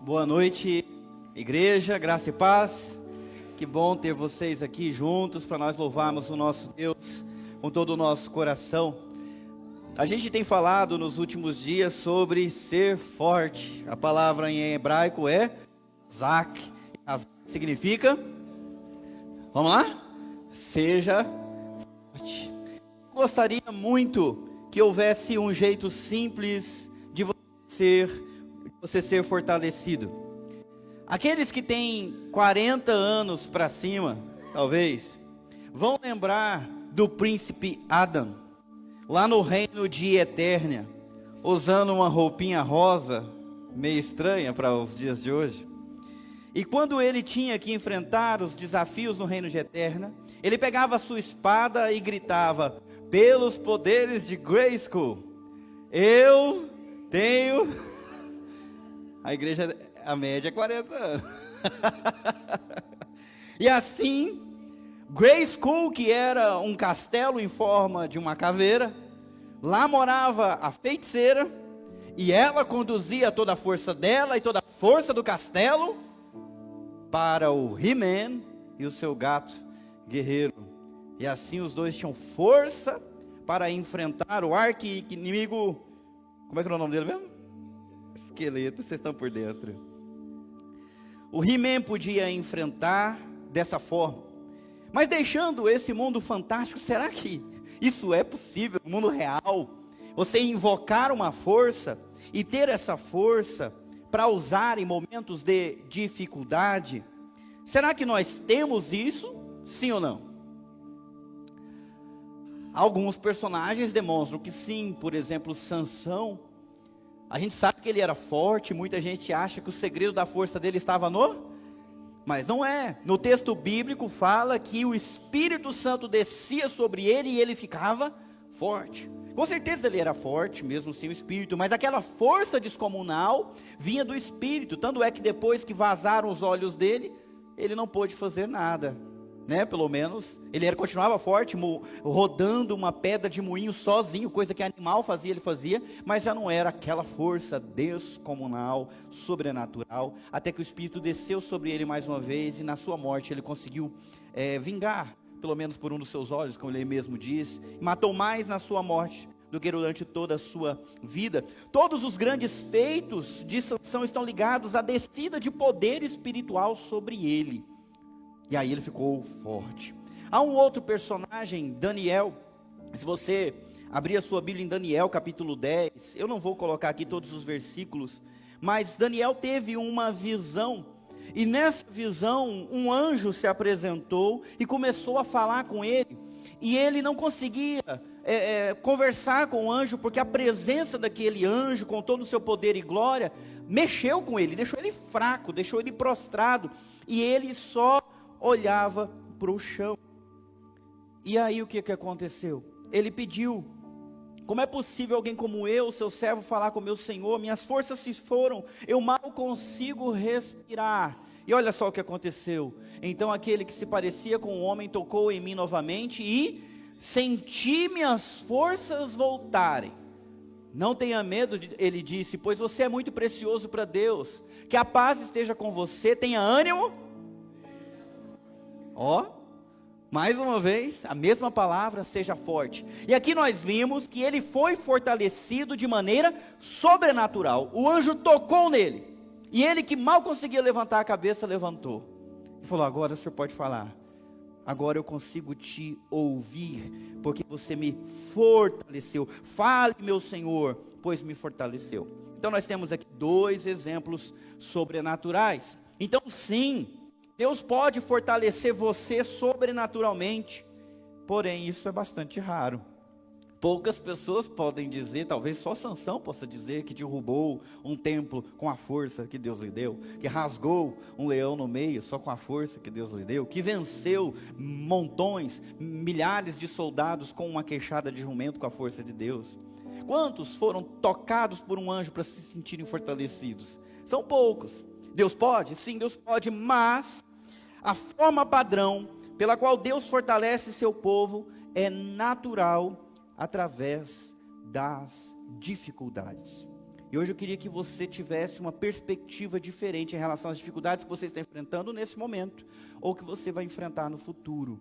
Boa noite, igreja, graça e paz. Que bom ter vocês aqui juntos para nós louvarmos o nosso Deus com todo o nosso coração. A gente tem falado nos últimos dias sobre ser forte. A palavra em hebraico é Zak. Zak significa, vamos lá? Seja forte. Eu gostaria muito que houvesse um jeito simples de você ser fortalecido. Aqueles que têm 40 anos para cima, talvez, vão lembrar do príncipe Adam, lá no reino de Eternia, usando uma roupinha rosa, meio estranha para os dias de hoje. E quando ele tinha que enfrentar os desafios no reino de Eternia, ele pegava a sua espada e gritava: pelos poderes de Grayskull, eu tenho... A igreja, a média é 40 anos. E assim, Grayskull, que era um castelo em forma de uma caveira, lá morava a feiticeira, e ela conduzia toda a força dela e toda a força do castelo para o He-Man e o seu gato guerreiro. E assim os dois tinham força para enfrentar o arqui-inimigo. Como é que é o nome dele mesmo? Esqueleto, vocês estão por dentro. O He-Man podia enfrentar dessa forma, mas deixando esse mundo fantástico, será que isso é possível no mundo real? Você invocar uma força e ter essa força para usar em momentos de dificuldade? Será que nós temos isso? Sim ou não? Alguns personagens demonstram que sim. Por exemplo, Sansão. A gente sabe que ele era forte, muita gente acha que o segredo da força dele estava mas não é. No texto bíblico fala que o Espírito Santo descia sobre ele e ele ficava forte. Com certeza ele era forte, mesmo sem o Espírito, mas aquela força descomunal vinha do Espírito. Tanto é que depois que vazaram os olhos dele, ele não pôde fazer nada. Pelo menos, ele continuava forte, rodando uma pedra de moinho sozinho, coisa que animal fazia, ele fazia, mas já não era aquela força descomunal, sobrenatural, até que o Espírito desceu sobre ele mais uma vez, e na sua morte ele conseguiu vingar, pelo menos por um dos seus olhos, como ele mesmo diz, matou mais na sua morte do que durante toda a sua vida. Todos os grandes feitos de Sansão estão ligados à descida de poder espiritual sobre ele. E aí ele ficou forte. Há um outro personagem, Daniel. Se você abrir a sua Bíblia em Daniel capítulo 10, eu não vou colocar aqui todos os versículos, mas Daniel teve uma visão, e nessa visão um anjo se apresentou e começou a falar com ele, e ele não conseguia conversar com o anjo, porque a presença daquele anjo, com todo o seu poder e glória, mexeu com ele, deixou ele fraco, deixou ele prostrado, e ele só olhava para o chão. E aí o que aconteceu? Ele pediu: como é possível alguém como eu, seu servo, falar com meu Senhor? Minhas forças se foram, eu mal consigo respirar. E olha só o que aconteceu. Então aquele que se parecia com um homem tocou em mim novamente e senti minhas forças voltarem. Não tenha medo, ele disse, pois você é muito precioso para Deus. Que a paz esteja com você, tenha ânimo. Mais uma vez, a mesma palavra, seja forte. E aqui nós vimos que ele foi fortalecido de maneira sobrenatural. O anjo tocou nele, e ele, que mal conseguia levantar a cabeça, levantou. E falou: agora o senhor pode falar. Agora eu consigo te ouvir, porque você me fortaleceu. Fale, meu Senhor, pois me fortaleceu. Então nós temos aqui dois exemplos sobrenaturais. Então sim, Deus pode fortalecer você sobrenaturalmente, porém isso é bastante raro. Poucas pessoas podem dizer, talvez só Sansão possa dizer, que derrubou um templo com a força que Deus lhe deu, que rasgou um leão no meio só com a força que Deus lhe deu, que venceu montões, milhares de soldados com uma queixada de jumento com a força de Deus. Quantos foram tocados por um anjo para se sentirem fortalecidos? São poucos. Deus pode? Sim, Deus pode, mas a forma padrão pela qual Deus fortalece seu povo é natural, através das dificuldades. E hoje eu queria que você tivesse uma perspectiva diferente em relação às dificuldades que você está enfrentando nesse momento, ou que você vai enfrentar no futuro.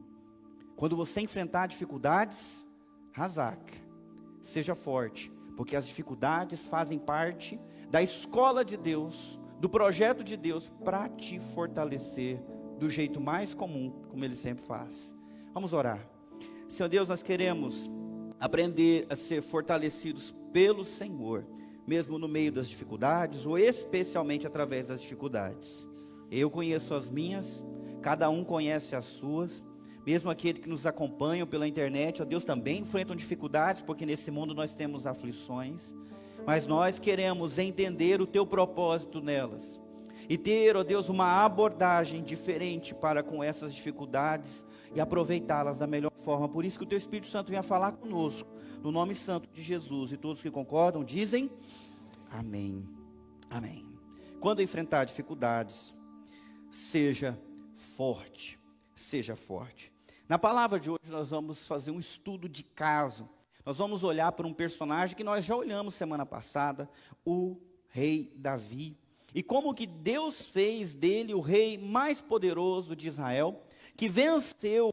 Quando você enfrentar dificuldades, Hazak, seja forte, porque as dificuldades fazem parte da escola de Deus, do projeto de Deus, para te fortalecer do jeito mais comum, como Ele sempre faz. Vamos orar. Senhor Deus, nós queremos aprender a ser fortalecidos pelo Senhor, mesmo no meio das dificuldades, ou especialmente através das dificuldades. Eu conheço as minhas, cada um conhece as suas, mesmo aqueles que nos acompanham pela internet, ó Deus, também enfrentam dificuldades, porque nesse mundo nós temos aflições, mas nós queremos entender o Teu propósito nelas, e ter, ó Deus, uma abordagem diferente para com essas dificuldades, e aproveitá-las da melhor forma. Por isso que o Teu Espírito Santo venha falar conosco, no nome santo de Jesus, e todos que concordam dizem, amém, amém. Quando enfrentar dificuldades, seja forte, seja forte. Na palavra de hoje nós vamos fazer um estudo de caso, nós vamos olhar para um personagem que nós já olhamos semana passada, o rei Davi, e como que Deus fez dele o rei mais poderoso de Israel, que venceu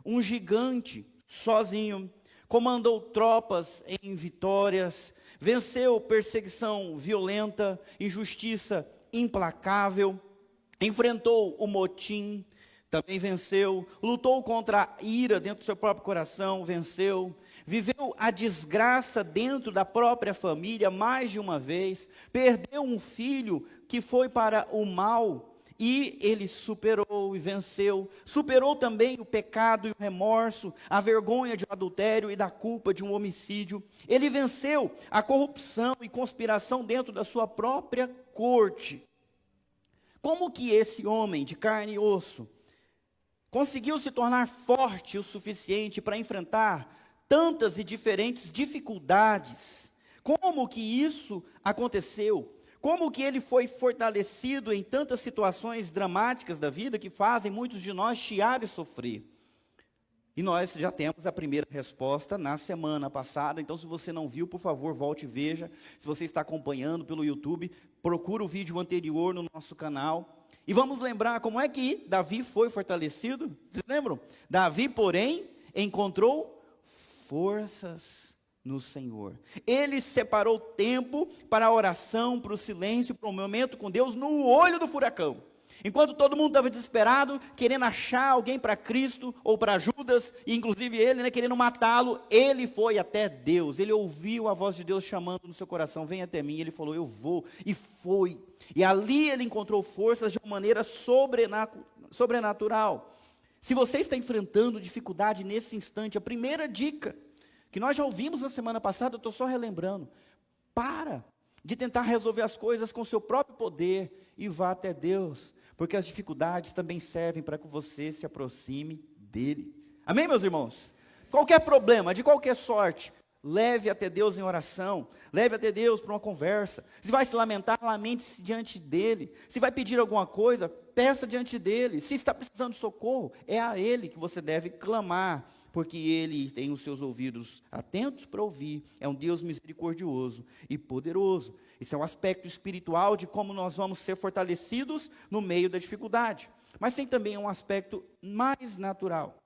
um gigante sozinho, comandou tropas em vitórias, venceu perseguição violenta, injustiça implacável, enfrentou o motim, também venceu, lutou contra a ira dentro do seu próprio coração, venceu, viveu a desgraça dentro da própria família mais de uma vez, perdeu um filho que foi para o mal, e ele superou e venceu, superou também o pecado e o remorso, a vergonha de um adultério e da culpa de um homicídio. Ele venceu a corrupção e conspiração dentro da sua própria corte. Como que esse homem de carne e osso conseguiu se tornar forte o suficiente para enfrentar tantas e diferentes dificuldades? Como que isso aconteceu? Como que ele foi fortalecido em tantas situações dramáticas da vida que fazem muitos de nós chiar e sofrer? E nós já temos a primeira resposta na semana passada, então se você não viu, por favor, volte e veja. Se você está acompanhando pelo YouTube, procura o vídeo anterior no nosso canal. E vamos lembrar como é que Davi foi fortalecido? Vocês lembram? Davi, porém, encontrou forças no Senhor. Ele separou tempo para a oração, para o silêncio, para o momento com Deus no olho do furacão. Enquanto todo mundo estava desesperado, querendo achar alguém para Cristo ou para Judas, e inclusive ele, querendo matá-lo, ele foi até Deus. Ele ouviu a voz de Deus chamando no seu coração, vem até mim. Ele falou, eu vou, e foi. E ali ele encontrou forças de uma maneira sobrenatural. Se você está enfrentando dificuldade nesse instante, a primeira dica que nós já ouvimos na semana passada, eu estou só relembrando, para de tentar resolver as coisas com o seu próprio poder e vá até Deus, porque as dificuldades também servem para que você se aproxime dele. Amém, meus irmãos? Qualquer problema, de qualquer sorte, leve até Deus em oração, leve até Deus para uma conversa. Se vai se lamentar, lamente-se diante dele. Se vai pedir alguma coisa, peça diante dele. Se está precisando de socorro, é a ele que você deve clamar, porque ele tem os seus ouvidos atentos para ouvir, é um Deus misericordioso e poderoso. Esse é um aspecto espiritual de como nós vamos ser fortalecidos no meio da dificuldade. Mas tem também um aspecto mais natural.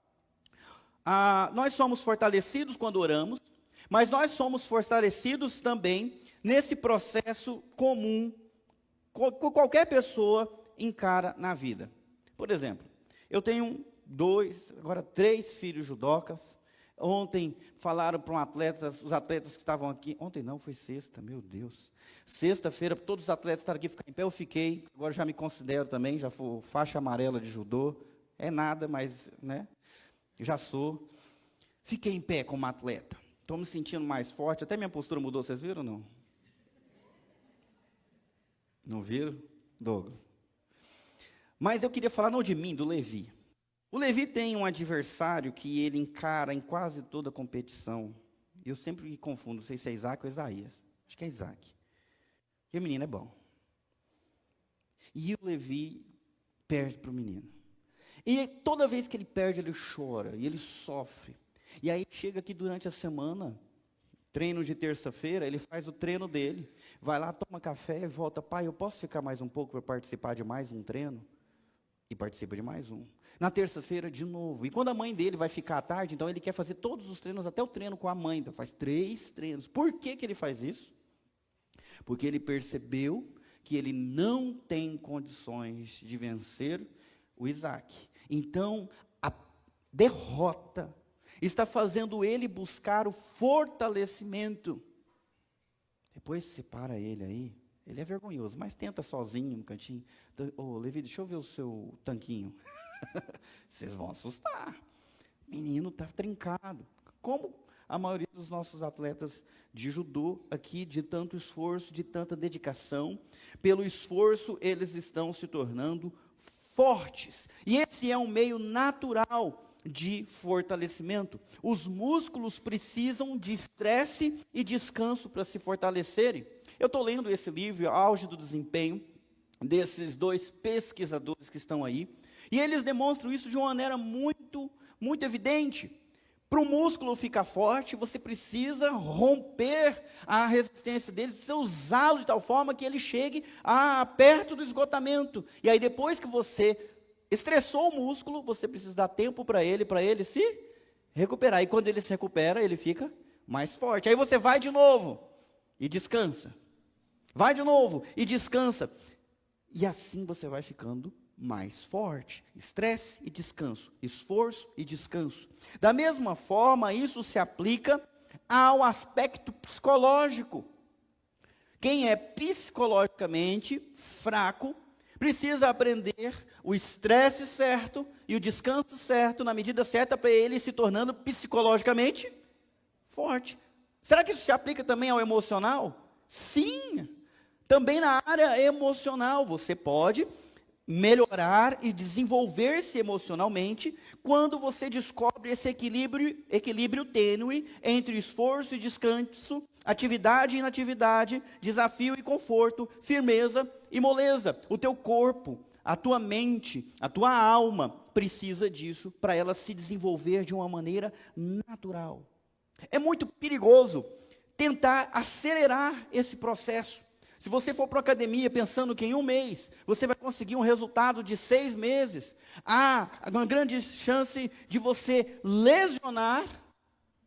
Nós somos fortalecidos quando oramos, mas nós somos fortalecidos também nesse processo comum, que qualquer pessoa encara na vida. Por exemplo, eu tenho 3 filhos judocas. Ontem falaram para os atletas que estavam aqui, ontem não, foi sexta, meu Deus, sexta-feira, todos os atletas estavam aqui, ficar em pé, eu fiquei, agora já me considero também, já fui faixa amarela de judô, é nada, mas, já sou, fiquei em pé como atleta, estou me sentindo mais forte, até minha postura mudou, vocês viram ou não? Não viram? Douglas. Mas eu queria falar não de mim, do Levi. O Levi tem um adversário que ele encara em quase toda competição. Eu sempre me confundo, não sei se é Isaac ou Isaías. Acho que é Isaac. E o menino é bom. E o Levi perde para o menino. E toda vez que ele perde, ele chora, e ele sofre. E aí chega aqui durante a semana, Treino de terça-feira, ele faz o treino dele, vai lá, toma café e volta. Pai, eu posso ficar mais um pouco para participar de mais um treino? E participa de mais um. Na terça-feira, de novo. E quando a mãe dele vai ficar à tarde, então ele quer fazer todos os treinos, até o treino com a mãe. Então faz 3 treinos. Por que que ele faz isso? Porque ele percebeu que ele não tem condições de vencer o Isaac. Então, a derrota está fazendo ele buscar o fortalecimento. Depois separa ele aí. Ele é vergonhoso, mas tenta sozinho no cantinho. Ô, Levi, deixa eu ver o seu tanquinho. Vocês vão assustar. Menino está trincado. Como a maioria dos nossos atletas de judô aqui, de tanto esforço, de tanta dedicação, pelo esforço eles estão se tornando fortes. E esse é um meio natural de fortalecimento. Os músculos precisam de estresse e descanso para se fortalecerem. Eu estou lendo esse livro, Auge do Desempenho, desses 2 pesquisadores que estão aí, e eles demonstram isso de uma maneira muito, muito evidente. Para o músculo ficar forte, você precisa romper a resistência dele, precisa usá-lo de tal forma que ele chegue perto do esgotamento. E aí depois que você estressou o músculo, você precisa dar tempo para ele se recuperar. E quando ele se recupera, ele fica mais forte. Aí você vai de novo e descansa. Vai de novo e descansa. E assim você vai ficando mais forte. Estresse e descanso. Esforço e descanso. Da mesma forma, isso se aplica ao aspecto psicológico. Quem é psicologicamente fraco, precisa aprender o estresse certo e o descanso certo, na medida certa, para ele se tornando psicologicamente forte. Será que isso se aplica também ao emocional? Sim! Também na área emocional, você pode melhorar e desenvolver-se emocionalmente quando você descobre esse equilíbrio tênue entre esforço e descanso, atividade e inatividade, desafio e conforto, firmeza e moleza. O teu corpo, a tua mente, a tua alma precisa disso para ela se desenvolver de uma maneira natural. É muito perigoso tentar acelerar esse processo. Se você for para a academia pensando que em 1 mês você vai conseguir um resultado de 6 meses, há uma grande chance de você lesionar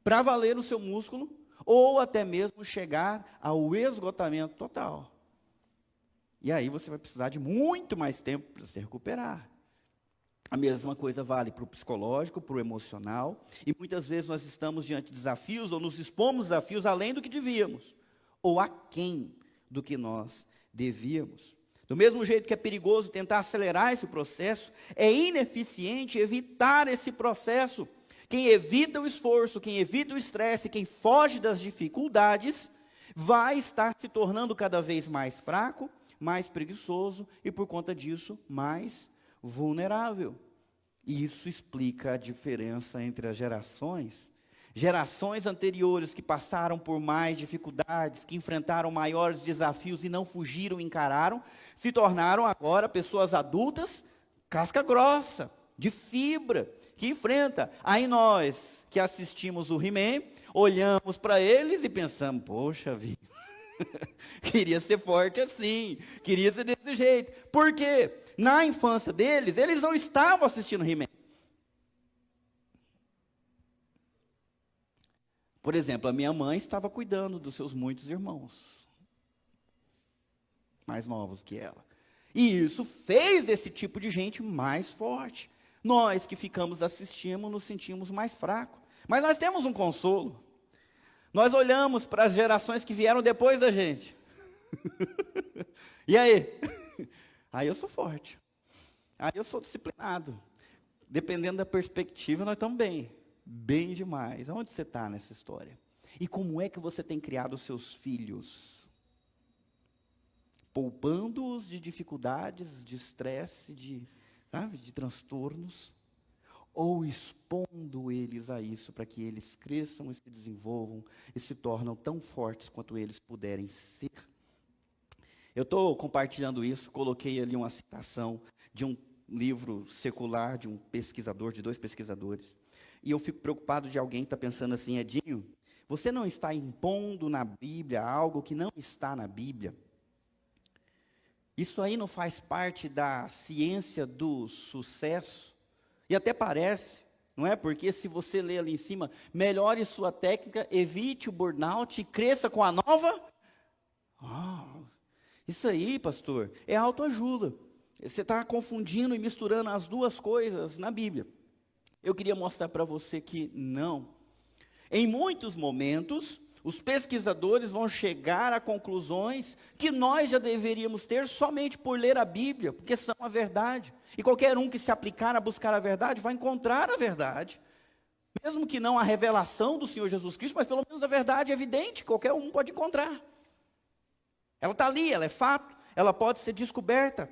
para valer o seu músculo, ou até mesmo chegar ao esgotamento total. E aí você vai precisar de muito mais tempo para se recuperar. A mesma coisa vale para o psicológico, para o emocional, e muitas vezes nós estamos diante de desafios, ou nos expomos desafios além do que devíamos, ou aquém do que nós devíamos. Do mesmo jeito que é perigoso tentar acelerar esse processo, é ineficiente evitar esse processo. Quem evita o esforço, quem evita o estresse, quem foge das dificuldades, vai estar se tornando cada vez mais fraco, mais preguiçoso e, por conta disso, mais vulnerável. E isso explica a diferença entre as gerações. Gerações anteriores que passaram por mais dificuldades, que enfrentaram maiores desafios e não fugiram, encararam, se tornaram agora pessoas adultas, casca grossa, de fibra, que enfrenta. Aí nós, que assistimos o He-Man, olhamos para eles e pensamos, poxa vida, queria ser forte assim, queria ser desse jeito. Por quê? Na infância deles, eles não estavam assistindo He-Man. Por exemplo, a minha mãe estava cuidando dos seus muitos irmãos, mais novos que ela. E isso fez desse tipo de gente mais forte. Nós que ficamos assistindo, nos sentimos mais fracos. Mas nós temos um consolo. Nós olhamos para as gerações que vieram depois da gente. E aí? Aí eu sou forte. Aí eu sou disciplinado. Dependendo da perspectiva, nós estamos bem. Bem demais. Onde você está nessa história? E como é que você tem criado os seus filhos? Poupando-os de dificuldades, de estresse, de transtornos? Ou expondo eles a isso para que eles cresçam e se desenvolvam e se tornam tão fortes quanto eles puderem ser? Eu estou compartilhando isso, coloquei ali uma citação de um livro secular, de um pesquisador, de 2 pesquisadores. E eu fico preocupado de alguém estar pensando assim, Edinho, Você não está impondo na Bíblia algo que não está na Bíblia. Isso aí não faz parte da ciência do sucesso. E até parece, não é? Porque se você ler ali em cima, melhore sua técnica, evite o burnout e cresça com a nova. Isso aí, pastor, é autoajuda. Você está confundindo e misturando as duas coisas na Bíblia. Eu queria mostrar para você que não. Em muitos momentos, os pesquisadores vão chegar a conclusões que nós já deveríamos ter somente por ler a Bíblia, porque são a verdade. E qualquer um que se aplicar a buscar a verdade, vai encontrar a verdade. Mesmo que não a revelação do Senhor Jesus Cristo, mas pelo menos a verdade é evidente, qualquer um pode encontrar. Ela está ali, ela é fato, ela pode ser descoberta.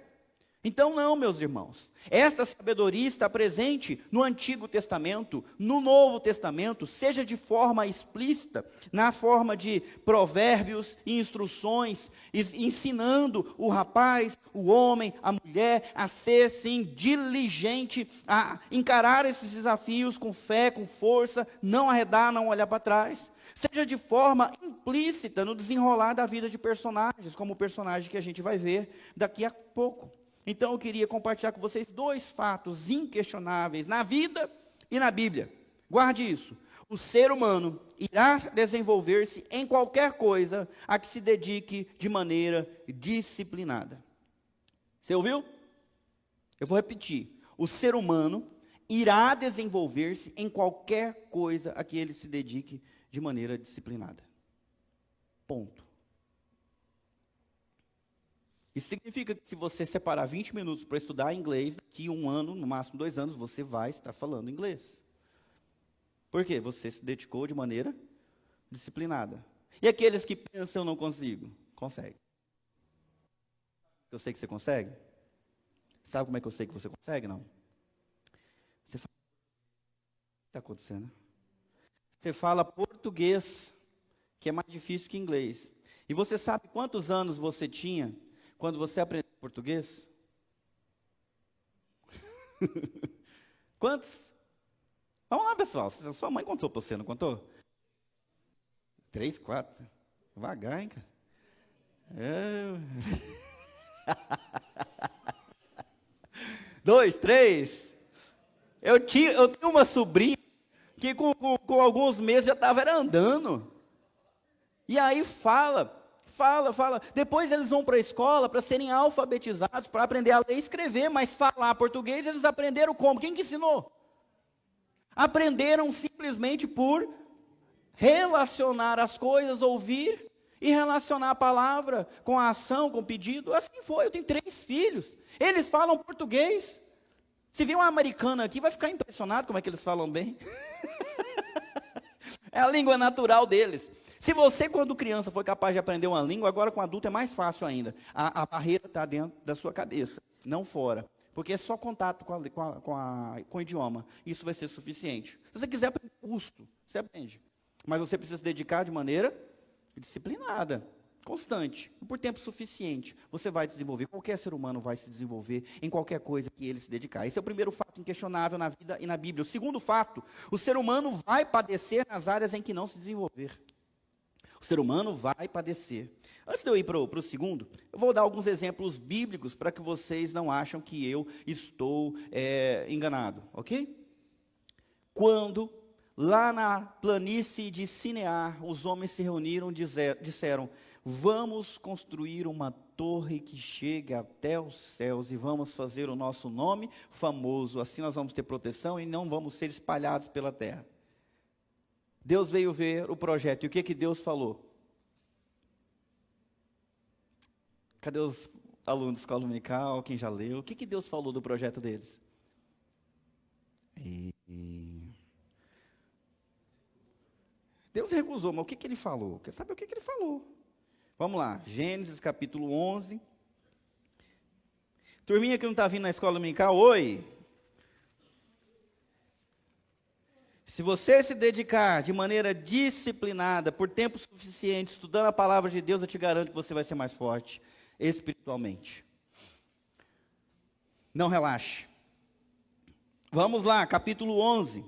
Então não, meus irmãos, esta sabedoria está presente no Antigo Testamento, no Novo Testamento, seja de forma explícita, na forma de provérbios e instruções, ensinando o rapaz, o homem, a mulher a ser, sim, diligente, a encarar esses desafios com fé, com força, não arredar, não olhar para trás. Seja de forma implícita no desenrolar da vida de personagens, como o personagem que a gente vai ver daqui a pouco. Então eu queria compartilhar com vocês 2 fatos inquestionáveis na vida e na Bíblia. Guarde isso. O ser humano irá desenvolver-se em qualquer coisa a que se dedique de maneira disciplinada. Você ouviu? Eu vou repetir. O ser humano irá desenvolver-se em qualquer coisa a que ele se dedique de maneira disciplinada. Ponto. Isso significa que se você separar 20 minutos para estudar inglês, daqui 1 ano, no máximo 2 anos, você vai estar falando inglês. Por quê? Você se dedicou de maneira disciplinada. E aqueles que pensam, eu não consigo? Consegue. Eu sei que você consegue? Sabe como é que eu sei que você consegue? Não. Você fala, o que está acontecendo? Você fala português, que é mais difícil que inglês. E você sabe quantos anos você tinha quando você aprendeu português? Quantos? Vamos lá, pessoal. Sua mãe contou para você, não contou? 3, 4. Devagar, hein, cara? 2, 3. Eu tinha uma sobrinha que com alguns meses já estava andando. E aí fala. Depois eles vão para a escola para serem alfabetizados, para aprender a ler e escrever, mas falar português eles aprenderam como? Quem que ensinou? Aprenderam simplesmente por relacionar as coisas, ouvir e relacionar a palavra com a ação, com o pedido. Assim foi, eu tenho 3 filhos. Eles falam português. Se vir um americano aqui, vai ficar impressionado como é que eles falam bem. É a língua natural deles. Se você, quando criança, foi capaz de aprender uma língua, agora com adulto é mais fácil ainda. A barreira está dentro da sua cabeça, não fora. Porque é só contato com o idioma. Isso vai ser suficiente. Se você quiser aprender custo, você aprende. Mas você precisa se dedicar de maneira disciplinada, constante, e por tempo suficiente. Você vai desenvolver, qualquer ser humano vai se desenvolver em qualquer coisa que ele se dedicar. Esse é o primeiro fato inquestionável na vida e na Bíblia. O segundo fato, o ser humano vai padecer nas áreas em que não se desenvolver. O ser humano vai padecer. Antes de eu ir para o segundo, eu vou dar alguns exemplos bíblicos para que vocês não acham que eu estou enganado, ok? Quando, lá na planície de Sinear, os homens se reuniram e disseram, vamos construir uma torre que chegue até os céus e vamos fazer o nosso nome famoso, assim nós vamos ter proteção e não vamos ser espalhados pela terra. Deus veio ver o projeto. E o que Deus falou? Cadê os alunos da escola dominical? Quem já leu? O que Deus falou do projeto deles? Deus recusou, mas o que ele falou? Quer saber o que ele falou? Vamos lá, Gênesis capítulo 11. Turminha que não está vindo na escola dominical, oi! Se você se dedicar de maneira disciplinada, por tempo suficiente, estudando a palavra de Deus, eu te garanto que você vai ser mais forte espiritualmente. Não relaxe. Vamos lá, capítulo 11.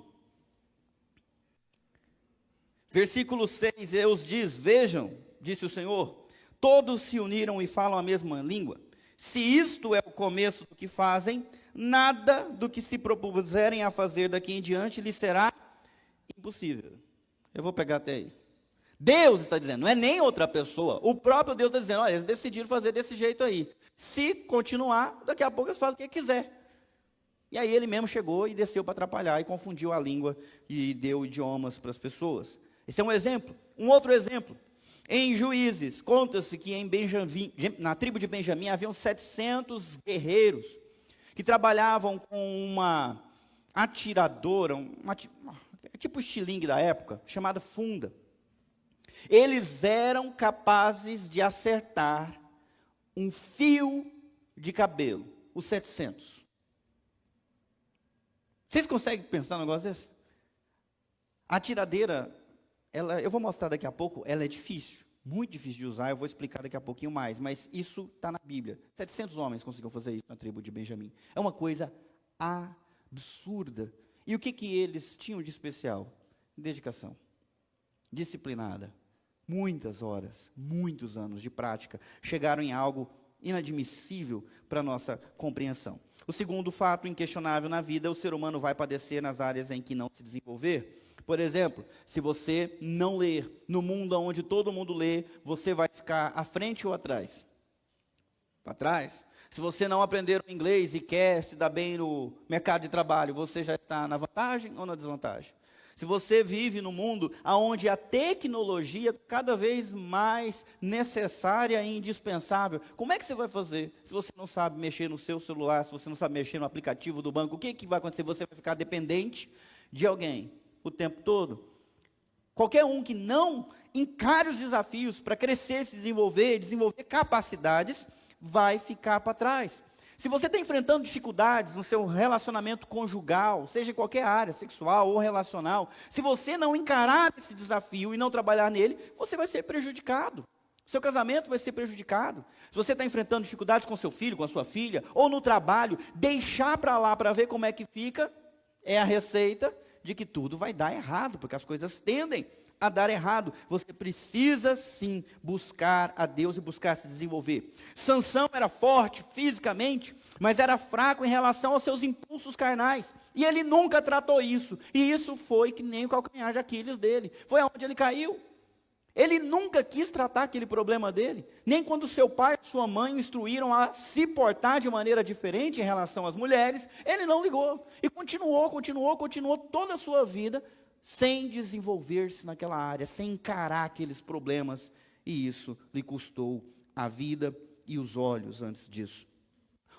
Versículo 6, Deus diz: vejam, disse o Senhor, todos se uniram e falam a mesma língua. Se isto é o começo do que fazem, nada do que se propuserem a fazer daqui em diante lhes será impossível. Eu vou pegar até aí. Deus está dizendo, não é nem outra pessoa. O próprio Deus está dizendo, olha, eles decidiram fazer desse jeito aí. Se continuar, daqui a pouco eles fazem o que quiser. E aí ele mesmo chegou e desceu para atrapalhar e confundiu a língua e deu idiomas para as pessoas. Esse é um exemplo. Um outro exemplo. Em Juízes, conta-se que na tribo de Benjamim haviam 700 guerreiros que trabalhavam com uma atiradora, tipo estilingue da época, chamada funda. Eles eram capazes de acertar um fio de cabelo, os 700. Vocês conseguem pensar num negócio desse? A tiradeira, eu vou mostrar daqui a pouco, ela é difícil, muito difícil de usar, eu vou explicar daqui a pouquinho mais, mas isso está na Bíblia. 700 homens conseguiram fazer isso na tribo de Benjamim. É uma coisa absurda. E o que eles tinham de especial? Dedicação. Disciplinada. Muitas horas, muitos anos de prática, chegaram em algo inadmissível para a nossa compreensão. O segundo fato inquestionável na vida, o ser humano vai padecer nas áreas em que não se desenvolver. Por exemplo, se você não ler, no mundo onde todo mundo lê, você vai ficar à frente ou atrás? Para trás. Se você não aprender o inglês e quer se dar bem no mercado de trabalho, você já está na vantagem ou na desvantagem? Se você vive num mundo onde a tecnologia é cada vez mais necessária e indispensável, como é que você vai fazer se você não sabe mexer no seu celular, se você não sabe mexer no aplicativo do banco? O que vai acontecer? Você vai ficar dependente de alguém o tempo todo? Qualquer um que não encare os desafios para crescer, se desenvolver capacidades, vai ficar para trás. Se você está enfrentando dificuldades no seu relacionamento conjugal, seja em qualquer área, sexual ou relacional, se você não encarar esse desafio e não trabalhar nele, você vai ser prejudicado. Seu casamento vai ser prejudicado. Se você está enfrentando dificuldades com seu filho, com a sua filha, ou no trabalho, deixar para lá para ver como é que fica, é a receita de que tudo vai dar errado, porque as coisas tendem a dar errado. Você precisa sim buscar a Deus e buscar se desenvolver. Sansão era forte fisicamente, mas era fraco em relação aos seus impulsos carnais, e ele nunca tratou isso, e isso foi que nem o calcanhar de Aquiles dele, foi aonde ele caiu. Ele nunca quis tratar aquele problema dele, nem quando seu pai e sua mãe o instruíram a se portar de maneira diferente em relação às mulheres, ele não ligou, e continuou toda a sua vida sem desenvolver-se naquela área, sem encarar aqueles problemas, e isso lhe custou a vida e os olhos antes disso.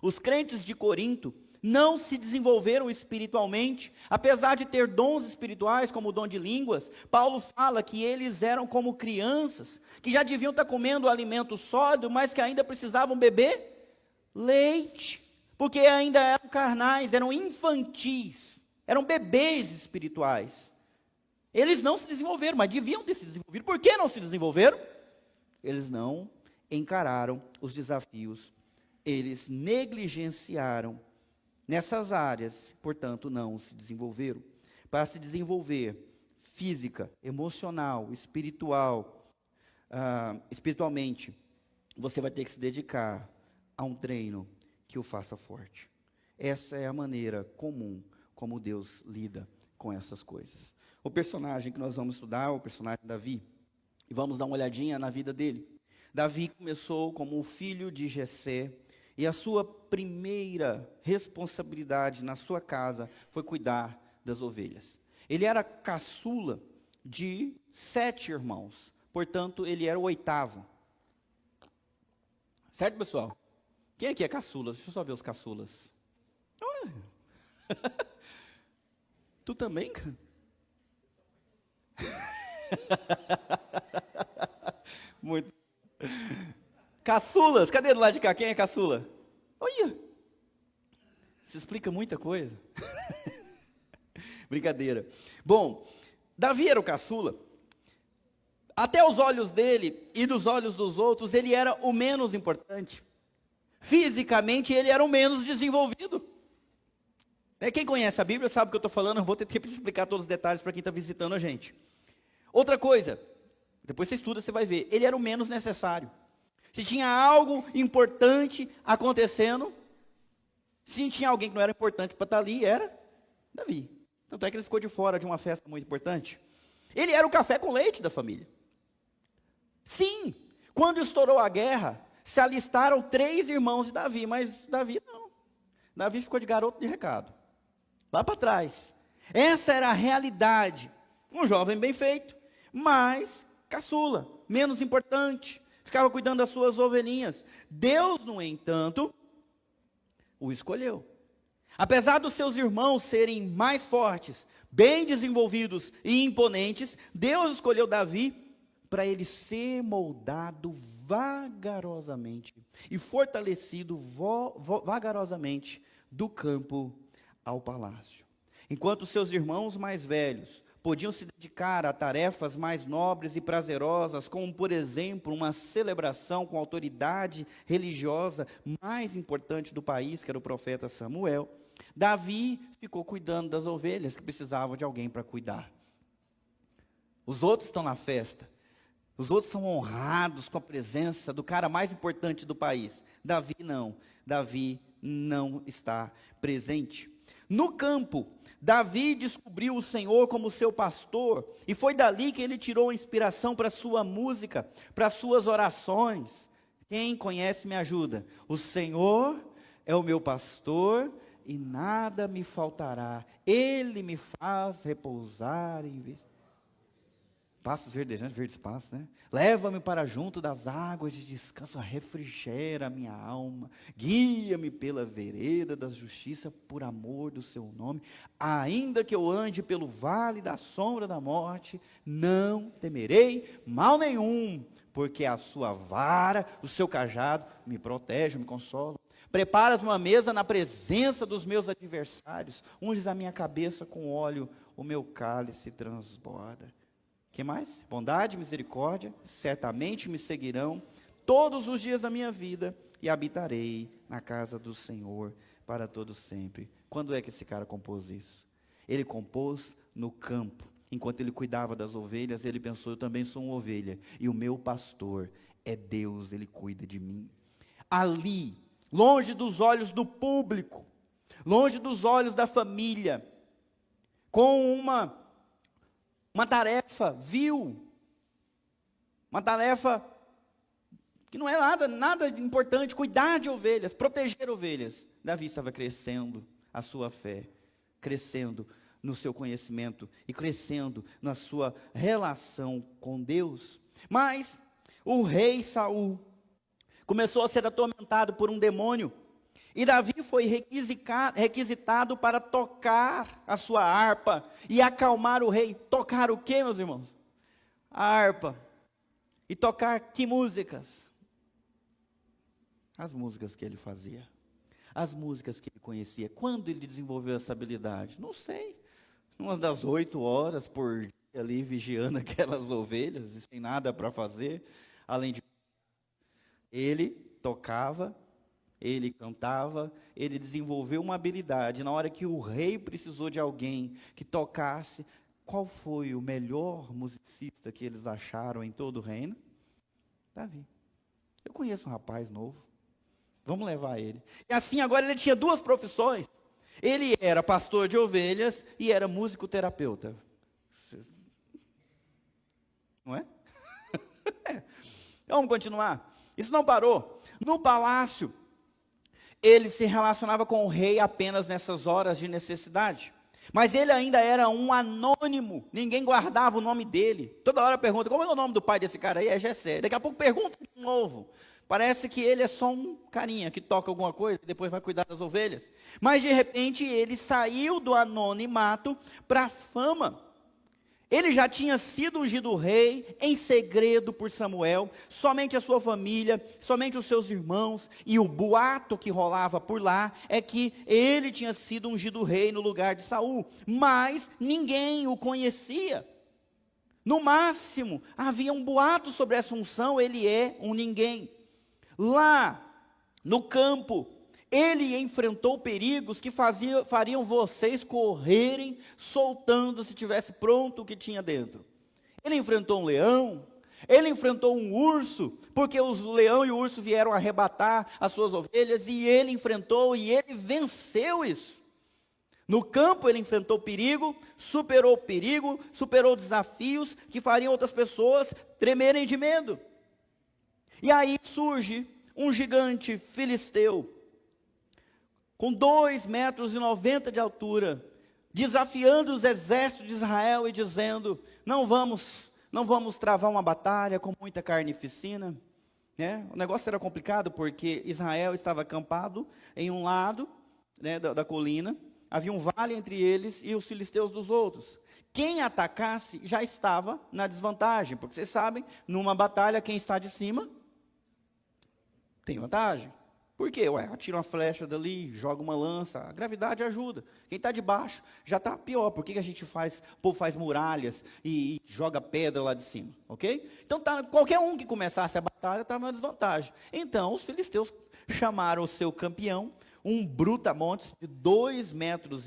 Os crentes de Corinto não se desenvolveram espiritualmente, apesar de ter dons espirituais, como o dom de línguas. Paulo fala que eles eram como crianças, que já deviam estar comendo alimento sólido, mas que ainda precisavam beber leite, porque ainda eram carnais, eram infantis, eram bebês espirituais. Eles não se desenvolveram, mas deviam ter se desenvolvido. Por que não se desenvolveram? Eles não encararam os desafios, eles negligenciaram nessas áreas, portanto não se desenvolveram. Para se desenvolver física, emocional, espiritualmente, você vai ter que se dedicar a um treino que o faça forte. Essa é a maneira comum como Deus lida com essas coisas. O personagem que nós vamos estudar é o personagem Davi, e vamos dar uma olhadinha na vida dele. Davi começou como o filho de Jessé, e a sua primeira responsabilidade na sua casa foi cuidar das ovelhas. Ele era caçula de 7 irmãos, portanto ele era o 8º. Certo, pessoal? Quem aqui é caçula? Deixa eu só ver os caçulas. Tu também, cara? Muito. Caçulas, cadê do lado de cá? Quem é caçula? Olha, isso explica muita coisa. Brincadeira. Bom, Davi era o caçula. Até os olhos dele e dos olhos dos outros, ele era o menos importante. Fisicamente, ele era o menos desenvolvido. Quem conhece a Bíblia sabe o que eu estou falando, eu vou ter tempo de explicar todos os detalhes para quem está visitando a gente. Outra coisa, depois você estuda, você vai ver, ele era o menos necessário. Se tinha algo importante acontecendo, se tinha alguém que não era importante para estar ali, era Davi. Tanto é que ele ficou de fora de uma festa muito importante. Ele era o café com leite da família. Sim, quando estourou a guerra, se alistaram 3 irmãos de Davi, mas Davi não. Davi ficou de garoto de recado, lá para trás. Essa era a realidade. Um jovem bem feito, mas caçula, menos importante, ficava cuidando das suas ovelhinhas. Deus, no entanto, o escolheu. Apesar dos seus irmãos serem mais fortes, bem desenvolvidos e imponentes, Deus escolheu Davi para ele ser moldado vagarosamente e fortalecido vagarosamente do campo ao palácio. Enquanto seus irmãos mais velhos podiam se dedicar a tarefas mais nobres e prazerosas, como, por exemplo, uma celebração com a autoridade religiosa mais importante do país, que era o profeta Samuel, Davi ficou cuidando das ovelhas que precisavam de alguém para cuidar. Os outros estão na festa, os outros são honrados com a presença do cara mais importante do país. Davi não está presente. No campo, Davi descobriu o Senhor como seu pastor, e foi dali que ele tirou a inspiração para a sua música, para as suas orações. Quem conhece me ajuda. O Senhor é o meu pastor e nada me faltará. Ele me faz repousar em pastos verdejantes, verdes pastos, né? Leva-me para junto das águas de descanso, refrigera a minha alma, guia-me pela vereda da justiça, por amor do seu nome. Ainda que eu ande pelo vale da sombra da morte, não temerei mal nenhum, porque a sua vara, o seu cajado, me protege, me consola. Preparas uma mesa na presença dos meus adversários, unges a minha cabeça com óleo, o meu cálice transborda. Que mais? Bondade e misericórdia certamente me seguirão todos os dias da minha vida e habitarei na casa do Senhor para todo sempre. Quando é que esse cara compôs isso? Ele compôs no campo. Enquanto ele cuidava das ovelhas, ele pensou: eu também sou uma ovelha e o meu pastor é Deus, ele cuida de mim. Ali, longe dos olhos do público, longe dos olhos da família, com uma tarefa vil, uma tarefa que não é nada de importante, cuidar de ovelhas, proteger ovelhas. Davi estava crescendo a sua fé, crescendo no seu conhecimento e crescendo na sua relação com Deus. Mas o rei Saul começou a ser atormentado por um demônio, e Davi foi requisitado para tocar a sua harpa e acalmar o rei. Tocar o quê, meus irmãos? A harpa. E tocar que músicas? As músicas que ele fazia. As músicas que ele conhecia. Quando ele desenvolveu essa habilidade? Não sei. Umas das 8 horas por dia ali, vigiando aquelas ovelhas, e sem nada para fazer, além de... Ele tocava, ele cantava, ele desenvolveu uma habilidade. Na hora que o rei precisou de alguém que tocasse, qual foi o melhor musicista que eles acharam em todo o reino? Davi. Eu conheço um rapaz novo, vamos levar ele. E assim, agora ele tinha 2 profissões. Ele era pastor de ovelhas e era musicoterapeuta. Não é? Vamos continuar. Isso não parou. No palácio, ele se relacionava com o rei apenas nessas horas de necessidade. Mas ele ainda era um anônimo. Ninguém guardava o nome dele. Toda hora pergunta: como é o nome do pai desse cara aí? É Jessé. Daqui a pouco pergunta de novo. Parece que ele é só um carinha que toca alguma coisa e depois vai cuidar das ovelhas. Mas de repente ele saiu do anonimato para a fama. Ele já tinha sido ungido rei em segredo por Samuel, somente a sua família, somente os seus irmãos, e o boato que rolava por lá é que ele tinha sido ungido rei no lugar de Saul, mas ninguém o conhecia. No máximo, havia um boato sobre essa unção, ele é um ninguém. Lá, no campo, ele enfrentou perigos que fariam vocês correrem, soltando se tivesse pronto o que tinha dentro. ele enfrentou um leão, ele enfrentou um urso, porque o leão e o urso vieram arrebatar as suas ovelhas, e ele enfrentou e ele venceu isso. No campo ele enfrentou perigo, superou desafios que fariam outras pessoas tremerem de medo. E aí surge um gigante filisteu, com 2,90 metros de altura, desafiando os exércitos de Israel e dizendo: não vamos travar uma batalha com muita carnificina. Né? O negócio era complicado porque Israel estava acampado em um lado, né, da colina, havia um vale entre eles e os filisteus dos outros. Quem atacasse já estava na desvantagem, porque vocês sabem, numa batalha quem está de cima tem vantagem. Por quê? Atira uma flecha dali, joga uma lança, a gravidade ajuda. Quem está de baixo já está pior. Por que a gente faz, o povo faz muralhas e joga pedra lá de cima, ok? Então qualquer um que começasse a batalha estava na desvantagem. Então os filisteus chamaram o seu campeão, um brutamontes de 2,90 metros,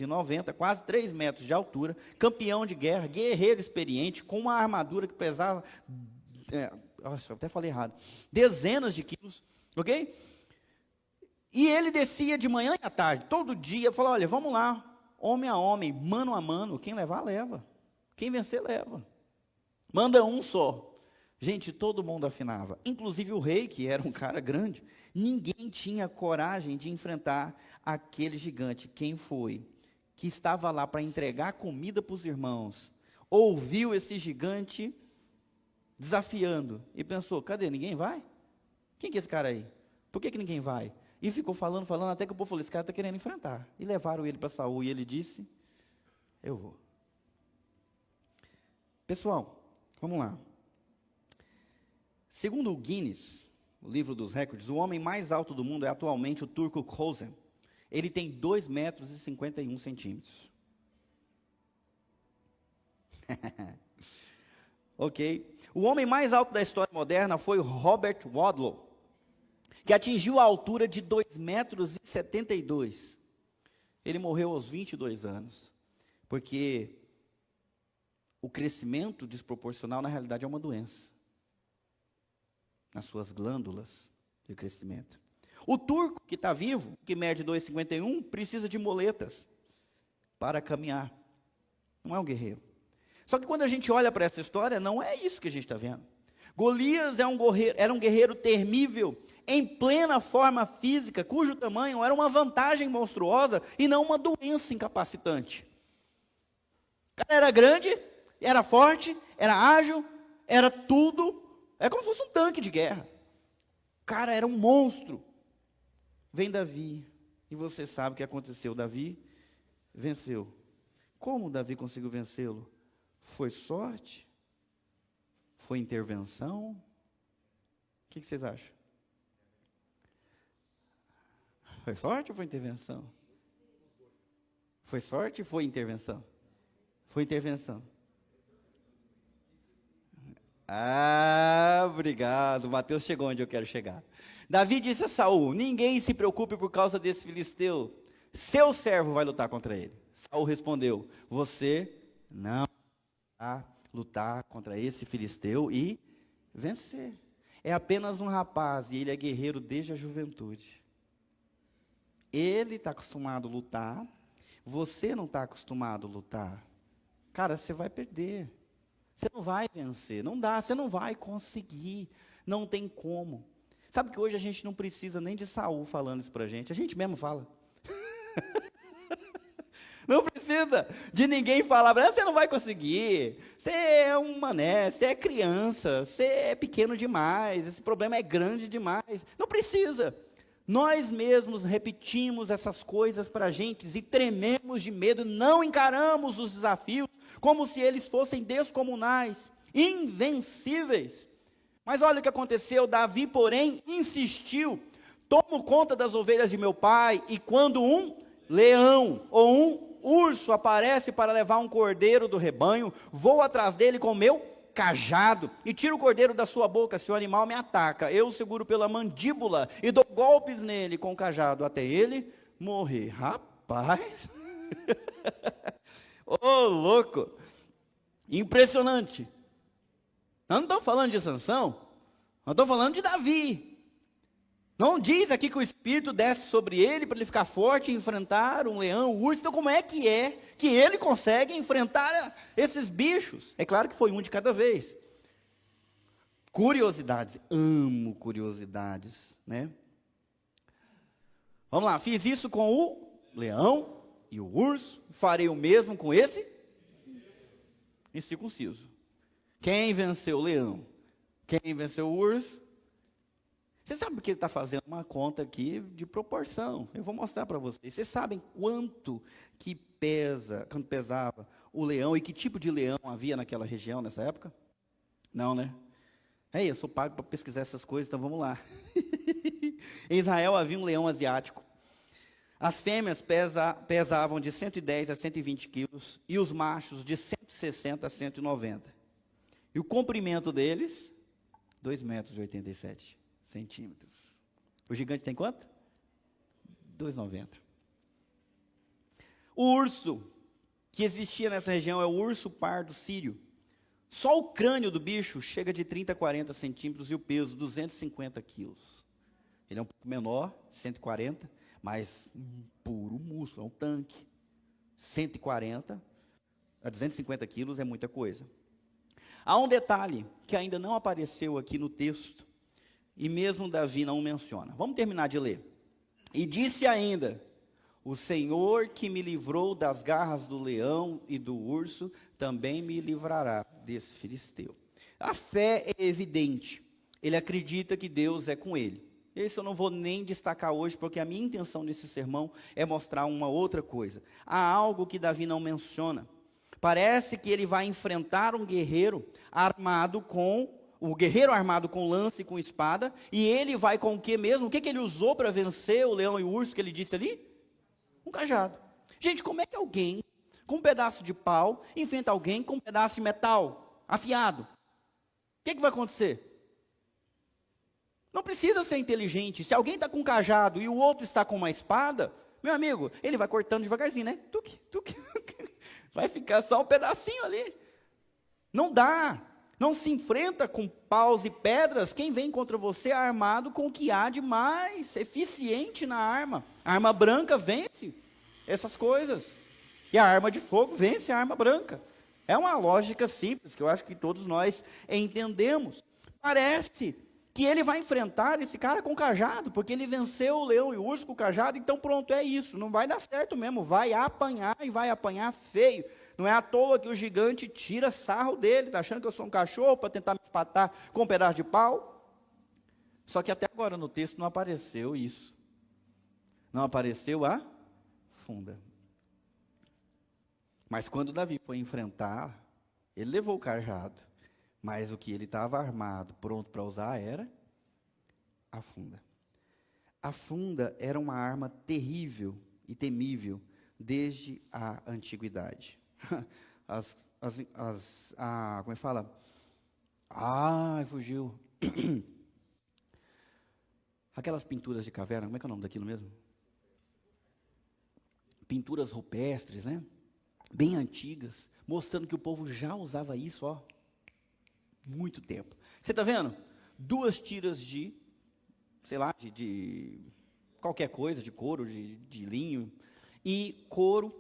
quase 3 metros de altura, campeão de guerra, guerreiro experiente, com uma armadura que pesava, eu até falei errado, dezenas de quilos, ok? E ele descia de manhã e à tarde, todo dia, falou: olha, vamos lá, homem a homem, mano a mano, quem levar, leva, quem vencer, leva, manda um só. Gente, todo mundo afinava, inclusive o rei, que era um cara grande. Ninguém tinha coragem de enfrentar aquele gigante. Quem foi que estava lá para entregar comida para os irmãos, ouviu esse gigante desafiando e pensou: cadê? Ninguém vai? Quem que é esse cara aí? Por que ninguém vai? E ficou falando, até que o povo falou: esse cara está querendo enfrentar. E levaram ele para Saul e ele disse: eu vou. Pessoal, vamos lá. Segundo o Guinness, o livro dos recordes, o homem mais alto do mundo é atualmente o turco Kösen. Ele tem 2,51 metros. Ok. O homem mais alto da história moderna foi Robert Wadlow, que atingiu a altura de 2,72 metros. Ele morreu aos 22 anos, porque o crescimento desproporcional, na realidade, é uma doença nas suas glândulas de crescimento. O turco, que está vivo, que mede 2,51, precisa de muletas para caminhar. Não é um guerreiro. Só que quando a gente olha para essa história, não é isso que a gente está vendo. Golias era um guerreiro temível, em plena forma física, cujo tamanho era uma vantagem monstruosa e não uma doença incapacitante. O cara era grande, era forte, era ágil, era tudo. É como se fosse um tanque de guerra. O cara era um monstro. Vem Davi, e você sabe o que aconteceu. Davi venceu. Como Davi conseguiu vencê-lo? Foi sorte? Foi intervenção? O que vocês acham? Foi sorte ou foi intervenção? Foi sorte ou foi intervenção? Foi intervenção. Obrigado. Mateus chegou onde eu quero chegar. Davi disse a Saul: ninguém se preocupe por causa desse filisteu. Seu servo vai lutar contra ele. Saul respondeu: você não vai lutar contra esse filisteu e vencer. É apenas um rapaz e ele é guerreiro desde a juventude. Ele está acostumado a lutar. Você não está acostumado a lutar. Cara, você vai perder. Você não vai vencer, não dá, você não vai conseguir, não tem como. Sabe que hoje a gente não precisa nem de Saul falando isso para a gente mesmo fala. Não precisa de ninguém falar: você não vai conseguir, você é um mané, você é criança, você é pequeno demais, esse problema é grande demais. Não precisa. Nós mesmos repetimos essas coisas para a gente e trememos de medo, não encaramos os desafios como se eles fossem descomunais, invencíveis. Mas olha o que aconteceu. Davi, porém, insistiu: tomo conta das ovelhas de meu pai, e quando um leão ou um urso aparece para levar um cordeiro do rebanho, vou atrás dele com meu cajado e tiro o cordeiro da sua boca. Se o animal me ataca, eu o seguro pela mandíbula e dou golpes nele com o cajado até ele morrer. Rapaz, ô louco, impressionante. Nós não estamos falando de Sansão, nós estamos falando de Davi. Não diz aqui que o Espírito desce sobre ele para ele ficar forte e enfrentar um leão, um urso. Então como é que ele consegue enfrentar esses bichos? É claro que foi um de cada vez. Curiosidades, amo curiosidades, né? Vamos lá, fiz isso com o leão e o urso, farei o mesmo com esse incircunciso. Quem venceu o leão? Quem venceu o urso? Você sabe que ele está fazendo uma conta aqui de proporção. Eu vou mostrar para vocês. Vocês sabem quanto que quanto pesava o leão e que tipo de leão havia naquela região nessa época? Não, né? Eu sou pago para pesquisar essas coisas, então vamos lá. Em Israel havia um leão asiático. As fêmeas pesavam de 110 a 120 quilos e os machos de 160 a 190. E o comprimento deles, 2,87 metros. Centímetros. O gigante tem quanto? 2,90. O urso que existia nessa região é o urso pardo sírio. Só o crânio do bicho chega de 30 a 40 centímetros e o peso 250 quilos. Ele é um pouco menor, 140, mas puro músculo, é um tanque. 140 a 250 quilos é muita coisa. Há um detalhe que ainda não apareceu aqui no texto, e mesmo Davi não menciona. Vamos terminar de ler. E disse ainda: o Senhor que me livrou das garras do leão e do urso, também me livrará desse filisteu. A fé é evidente. Ele acredita que Deus é com ele. Isso eu não vou nem destacar hoje, porque a minha intenção nesse sermão é mostrar uma outra coisa. Há algo que Davi não menciona. Parece que ele vai enfrentar um guerreiro armado com lance e com espada, e ele vai com o que mesmo? O que ele usou para vencer o leão e o urso que ele disse ali? Um cajado. Gente, como é que alguém com um pedaço de pau enfrenta alguém com um pedaço de metal afiado? O que vai acontecer? Não precisa ser inteligente. Se alguém está com um cajado e o outro está com uma espada, meu amigo, ele vai cortando devagarzinho, né? Tuque, tuque. Vai ficar só um pedacinho ali. Não dá. Não se enfrenta com paus e pedras quem vem contra você armado com o que há de mais eficiente na arma. A arma branca vence essas coisas. E a arma de fogo vence a arma branca. É uma lógica simples, que eu acho que todos nós entendemos. Parece que ele vai enfrentar esse cara com cajado, porque ele venceu o leão e o urso com o cajado, então pronto, é isso. Não vai dar certo mesmo, vai apanhar e vai apanhar feio. Não é à toa que o gigante tira sarro dele, está achando que eu sou um cachorro para tentar me espatar com um pedaço de pau. Só que até agora no texto não apareceu isso. Não apareceu a funda. Mas quando Davi foi enfrentar, ele levou o cajado. Mas o que ele estava armado, pronto para usar, era a funda. A funda era uma arma terrível e temível desde a antiguidade. Como é que fala? Fugiu. Aquelas pinturas de caverna, como é que é o nome daquilo mesmo? Pinturas rupestres, né? Bem antigas, mostrando que o povo já usava isso, muito tempo. Você está vendo? 2 tiras de, sei lá, de qualquer coisa, de couro, de linho, e couro,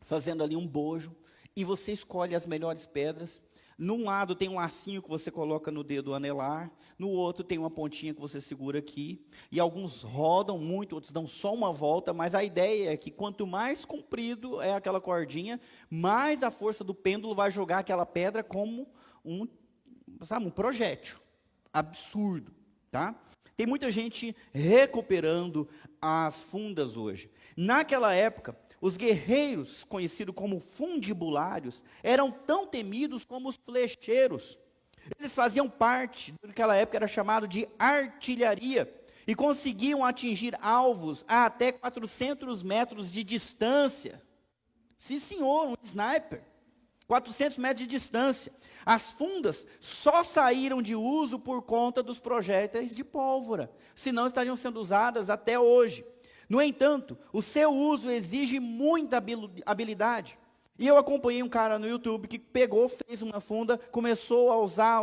fazendo ali um bojo, e você escolhe as melhores pedras. Num lado tem um lacinho que você coloca no dedo anelar, no outro tem uma pontinha que você segura aqui, e alguns rodam muito, outros dão só uma volta, mas a ideia é que quanto mais comprido é aquela cordinha, mais a força do pêndulo vai jogar aquela pedra como um projétil. Absurdo, tá? Tem muita gente recuperando as fundas hoje. Naquela época, os guerreiros, conhecidos como fundibulários, eram tão temidos como os flecheiros. Eles faziam parte, naquela época era chamado de artilharia, e conseguiam atingir alvos a até 400 metros de distância. Sim, senhor, um sniper. 400 metros de distância. As fundas só saíram de uso por conta dos projéteis de pólvora, senão estariam sendo usadas até hoje. No entanto, o seu uso exige muita habilidade. E eu acompanhei um cara no YouTube que pegou, fez uma funda, começou a usar,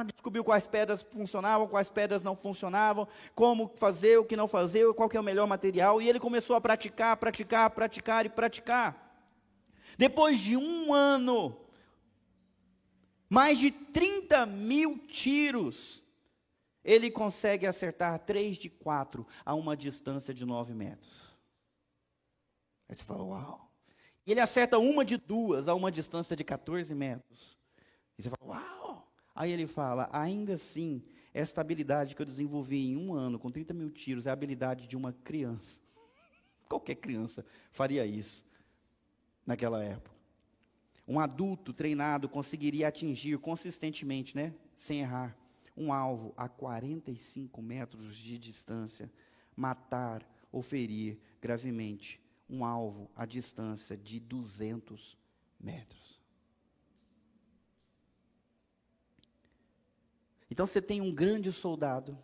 descobriu quais pedras funcionavam, quais pedras não funcionavam, como fazer, o que não fazer, qual que é o melhor material, e ele começou a praticar. Depois de um ano, mais de 30 mil tiros, ele consegue acertar 3 de 4 a uma distância de 9 metros. Aí você fala, uau. E ele acerta uma de 2 a uma distância de 14 metros. E você fala, uau. Aí ele fala, ainda assim, esta habilidade que eu desenvolvi em um ano, com 30 mil tiros, é a habilidade de uma criança. Qualquer criança faria isso naquela época. Um adulto treinado conseguiria atingir consistentemente, sem errar, um alvo a 45 metros de distância, matar ou ferir gravemente um alvo à distância de 200 metros. Então você tem um grande soldado,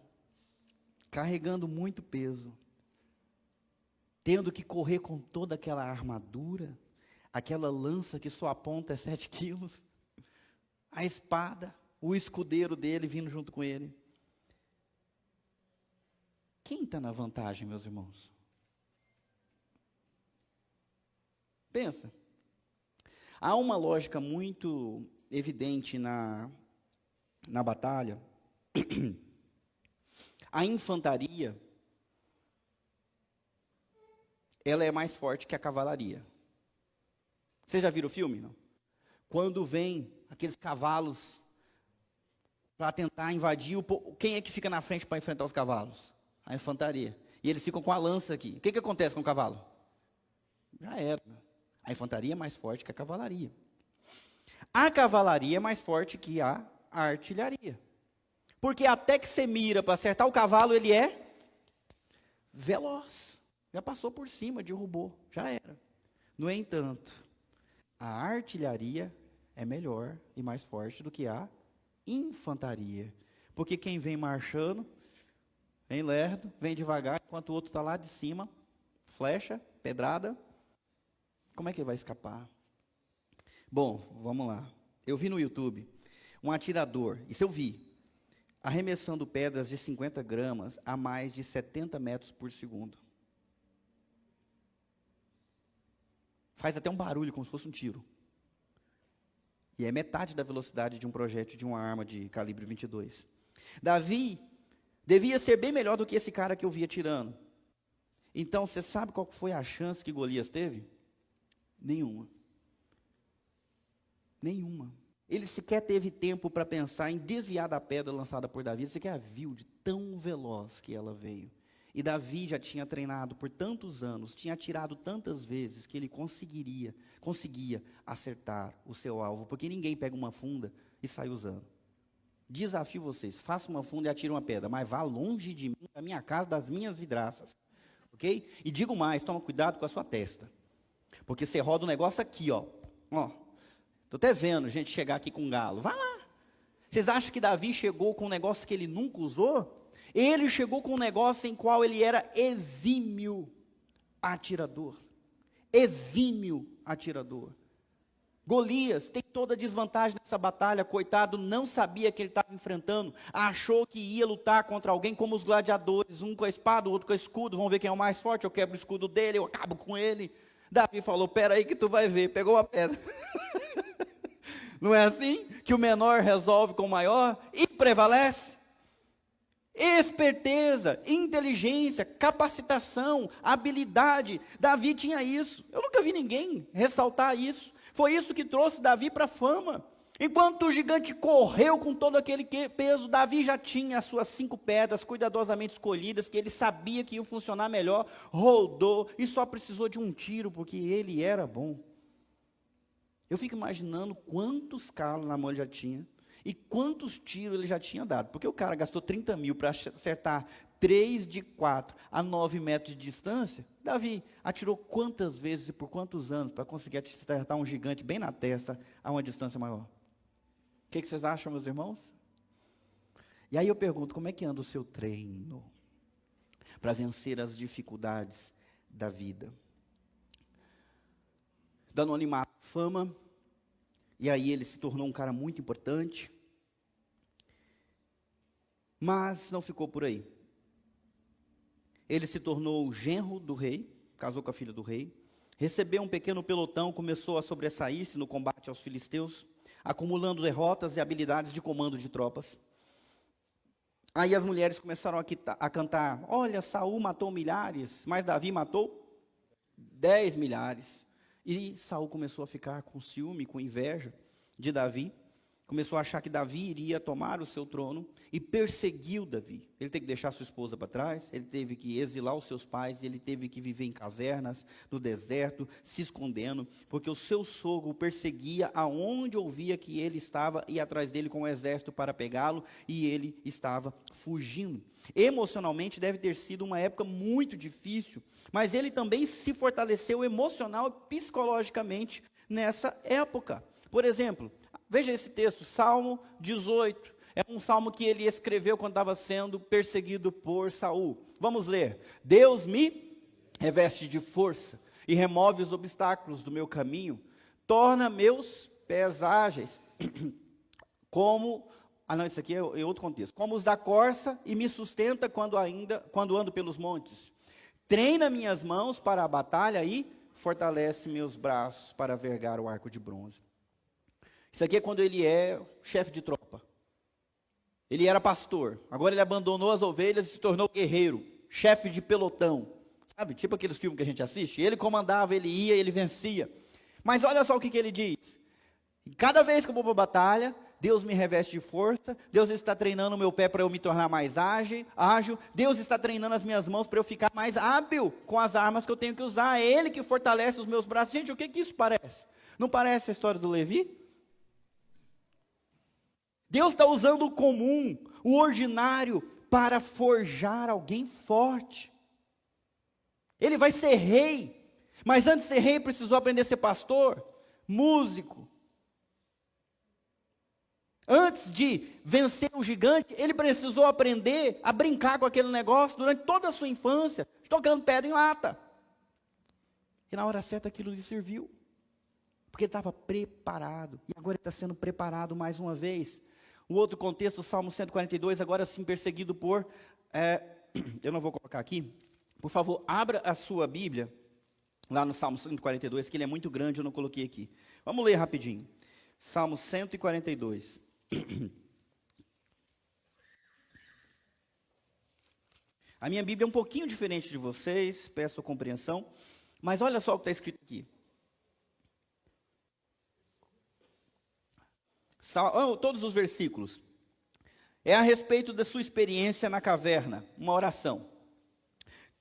carregando muito peso, tendo que correr com toda aquela armadura, aquela lança que só aponta 7 quilos, a espada, o escudeiro dele vindo junto com ele. Quem está na vantagem, meus irmãos? Pensa. Há uma lógica muito evidente na batalha. A infantaria, ela é mais forte que a cavalaria. Vocês já viram o filme? Não? Quando vem aqueles cavalos para tentar invadir, quem é que fica na frente para enfrentar os cavalos? A infantaria. E eles ficam com a lança aqui. O que acontece com o cavalo? Já era. A infantaria é mais forte que a cavalaria. A cavalaria é mais forte que a artilharia. Porque até que você mira para acertar o cavalo, ele é veloz. Já passou por cima, derrubou, já era. No entanto, a artilharia é melhor e mais forte do que a infantaria. Porque quem vem marchando, vem lerdo, vem devagar, enquanto o outro está lá de cima, flecha, pedrada, como é que ele vai escapar? Bom, vamos lá. Eu vi no YouTube um atirador, isso eu vi, arremessando pedras de 50 gramas a mais de 70 metros por segundo. Faz até um barulho, como se fosse um tiro. E é metade da velocidade de um projétil de uma arma de calibre 22. Davi devia ser bem melhor do que esse cara que eu vi atirando. Então, você sabe qual foi a chance que Golias teve? Nenhuma. Nenhuma. Ele sequer teve tempo para pensar em desviar da pedra lançada por Davi. Ele sequer viu de tão veloz que ela veio. E Davi já tinha treinado por tantos anos, tinha atirado tantas vezes, que ele conseguia acertar o seu alvo. Porque ninguém pega uma funda e sai usando. Desafio vocês, faça uma funda e atire uma pedra, mas vá longe de mim, da minha casa, das minhas vidraças. Ok? E digo mais, toma cuidado com a sua testa. Porque você roda um negócio aqui, ó. Estou até vendo gente chegar aqui com um galo. Vai lá. Vocês acham que Davi chegou com um negócio que ele nunca usou? Ele chegou com um negócio em qual ele era exímio atirador. Exímio atirador. Golias tem toda a desvantagem nessa batalha, coitado, não sabia que ele estava enfrentando, achou que ia lutar contra alguém como os gladiadores, um com a espada, o outro com o escudo, vamos ver quem é o mais forte, eu quebro o escudo dele, eu acabo com ele. Davi falou, pera aí que tu vai ver, pegou a pedra. Não é assim? Que o menor resolve com o maior e prevalece? Esperteza, inteligência, capacitação, habilidade. Davi tinha isso. Eu nunca vi ninguém ressaltar isso. Foi isso que trouxe Davi para a fama. Enquanto o gigante correu com todo aquele peso, Davi já tinha as suas 5 pedras cuidadosamente escolhidas, que ele sabia que iam funcionar melhor, rodou e só precisou de um tiro, porque ele era bom. Eu fico imaginando quantos calos na mão ele já tinha, e quantos tiros ele já tinha dado, porque o cara gastou 30 mil para acertar 3 de 4 a 9 metros de distância. Davi atirou quantas vezes e por quantos anos para conseguir acertar um gigante bem na testa a uma distância maior? O que vocês acham, meus irmãos? E aí eu pergunto, como é que anda o seu treino para vencer as dificuldades da vida? Do anonimato fama, e aí ele se tornou um cara muito importante. Mas não ficou por aí. Ele se tornou o genro do rei, casou com a filha do rei, recebeu um pequeno pelotão, começou a sobressair-se no combate aos filisteus, acumulando derrotas e habilidades de comando de tropas. Aí as mulheres começaram a cantar: olha, Saul matou milhares, mas Davi matou 10 milhares. E Saul começou a ficar com ciúme, com inveja de Davi. Começou a achar que Davi iria tomar o seu trono e perseguiu Davi. Ele teve que deixar sua esposa para trás, ele teve que exilar os seus pais, ele teve que viver em cavernas, no deserto, se escondendo, porque o seu sogro o perseguia aonde ouvia que ele estava, ia atrás dele com o exército para pegá-lo, e ele estava fugindo. Emocionalmente deve ter sido uma época muito difícil, mas ele também se fortaleceu emocional e psicologicamente nessa época. Por exemplo, veja esse texto, Salmo 18, é um salmo que ele escreveu quando estava sendo perseguido por Saul. Vamos ler: Deus me reveste de força e remove os obstáculos do meu caminho, torna meus pés ágeis, como, isso aqui é outro contexto, como os da corça, e me sustenta quando ando pelos montes, treina minhas mãos para a batalha e fortalece meus braços para vergar o arco de bronze. Isso aqui é quando ele é chefe de tropa. Ele era pastor. Agora ele abandonou as ovelhas e se tornou guerreiro, chefe de pelotão. Sabe, tipo aqueles filmes que a gente assiste. Ele comandava, ele ia, ele vencia. Mas olha só o que ele diz. Cada vez que eu vou para a batalha, Deus me reveste de força. Deus está treinando o meu pé para eu me tornar mais ágil. Deus está treinando as minhas mãos para eu ficar mais hábil com as armas que eu tenho que usar. É Ele que fortalece os meus braços. Gente, o que isso parece? Não parece a história do Levi? Deus está usando o comum, o ordinário, para forjar alguém forte. Ele vai ser rei, mas antes de ser rei precisou aprender a ser pastor, músico. Antes de vencer o gigante, ele precisou aprender a brincar com aquele negócio durante toda a sua infância, tocando pedra em lata. E na hora certa aquilo lhe serviu, porque ele estava preparado, e agora ele está sendo preparado mais uma vez. Um outro contexto, o Salmo 142, agora sim perseguido por, eu não vou colocar aqui, por favor, abra a sua Bíblia, lá no Salmo 142, que ele é muito grande, eu não coloquei aqui. Vamos ler rapidinho, Salmo 142. A minha Bíblia é um pouquinho diferente de vocês, peço a compreensão, mas olha só o que está escrito aqui. Todos os versículos. É a respeito da sua experiência na caverna, uma oração.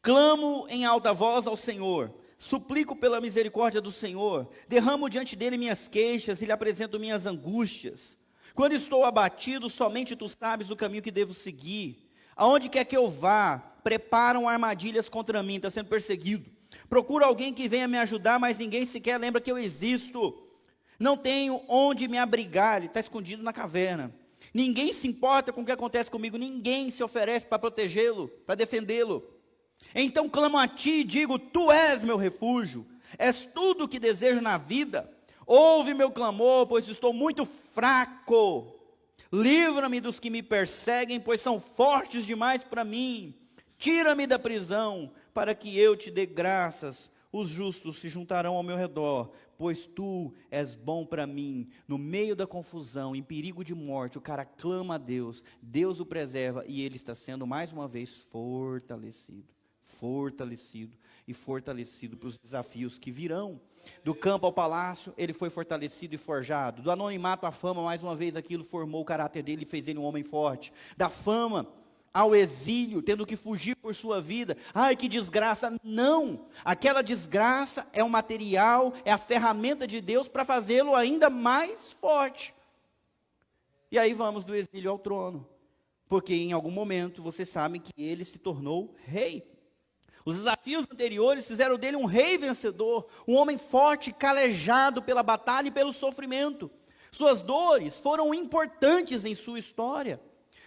Clamo em alta voz ao Senhor, suplico pela misericórdia do Senhor, derramo diante dele minhas queixas e lhe apresento minhas angústias. Quando estou abatido, somente tu sabes o caminho que devo seguir. Aonde quer que eu vá, preparam armadilhas contra mim, está sendo perseguido. Procuro alguém que venha me ajudar, mas ninguém sequer lembra que eu existo. Não tenho onde me abrigar, ele está escondido na caverna. Ninguém se importa com o que acontece comigo, ninguém se oferece para protegê-lo, para defendê-lo. Então clamo a ti e digo, tu és meu refúgio, és tudo o que desejo na vida. Ouve meu clamor, pois estou muito fraco. Livra-me dos que me perseguem, pois são fortes demais para mim. Tira-me da prisão, para que eu te dê graças. Os justos se juntarão ao meu redor, pois tu és bom para mim. No meio da confusão, em perigo de morte, o cara clama a Deus, Deus o preserva e ele está sendo mais uma vez fortalecido e fortalecido para os desafios que virão. Do campo ao palácio, ele foi fortalecido e forjado. Do anonimato à fama, mais uma vez aquilo formou o caráter dele e fez ele um homem forte. Da fama ao exílio, tendo que fugir por sua vida. Ai, que desgraça! Não! Aquela desgraça é o material, é a ferramenta de Deus para fazê-lo ainda mais forte. E aí vamos do exílio ao trono. Porque em algum momento, vocês sabem que ele se tornou rei. Os desafios anteriores fizeram dele um rei vencedor, um homem forte, calejado pela batalha e pelo sofrimento. Suas dores foram importantes em sua história.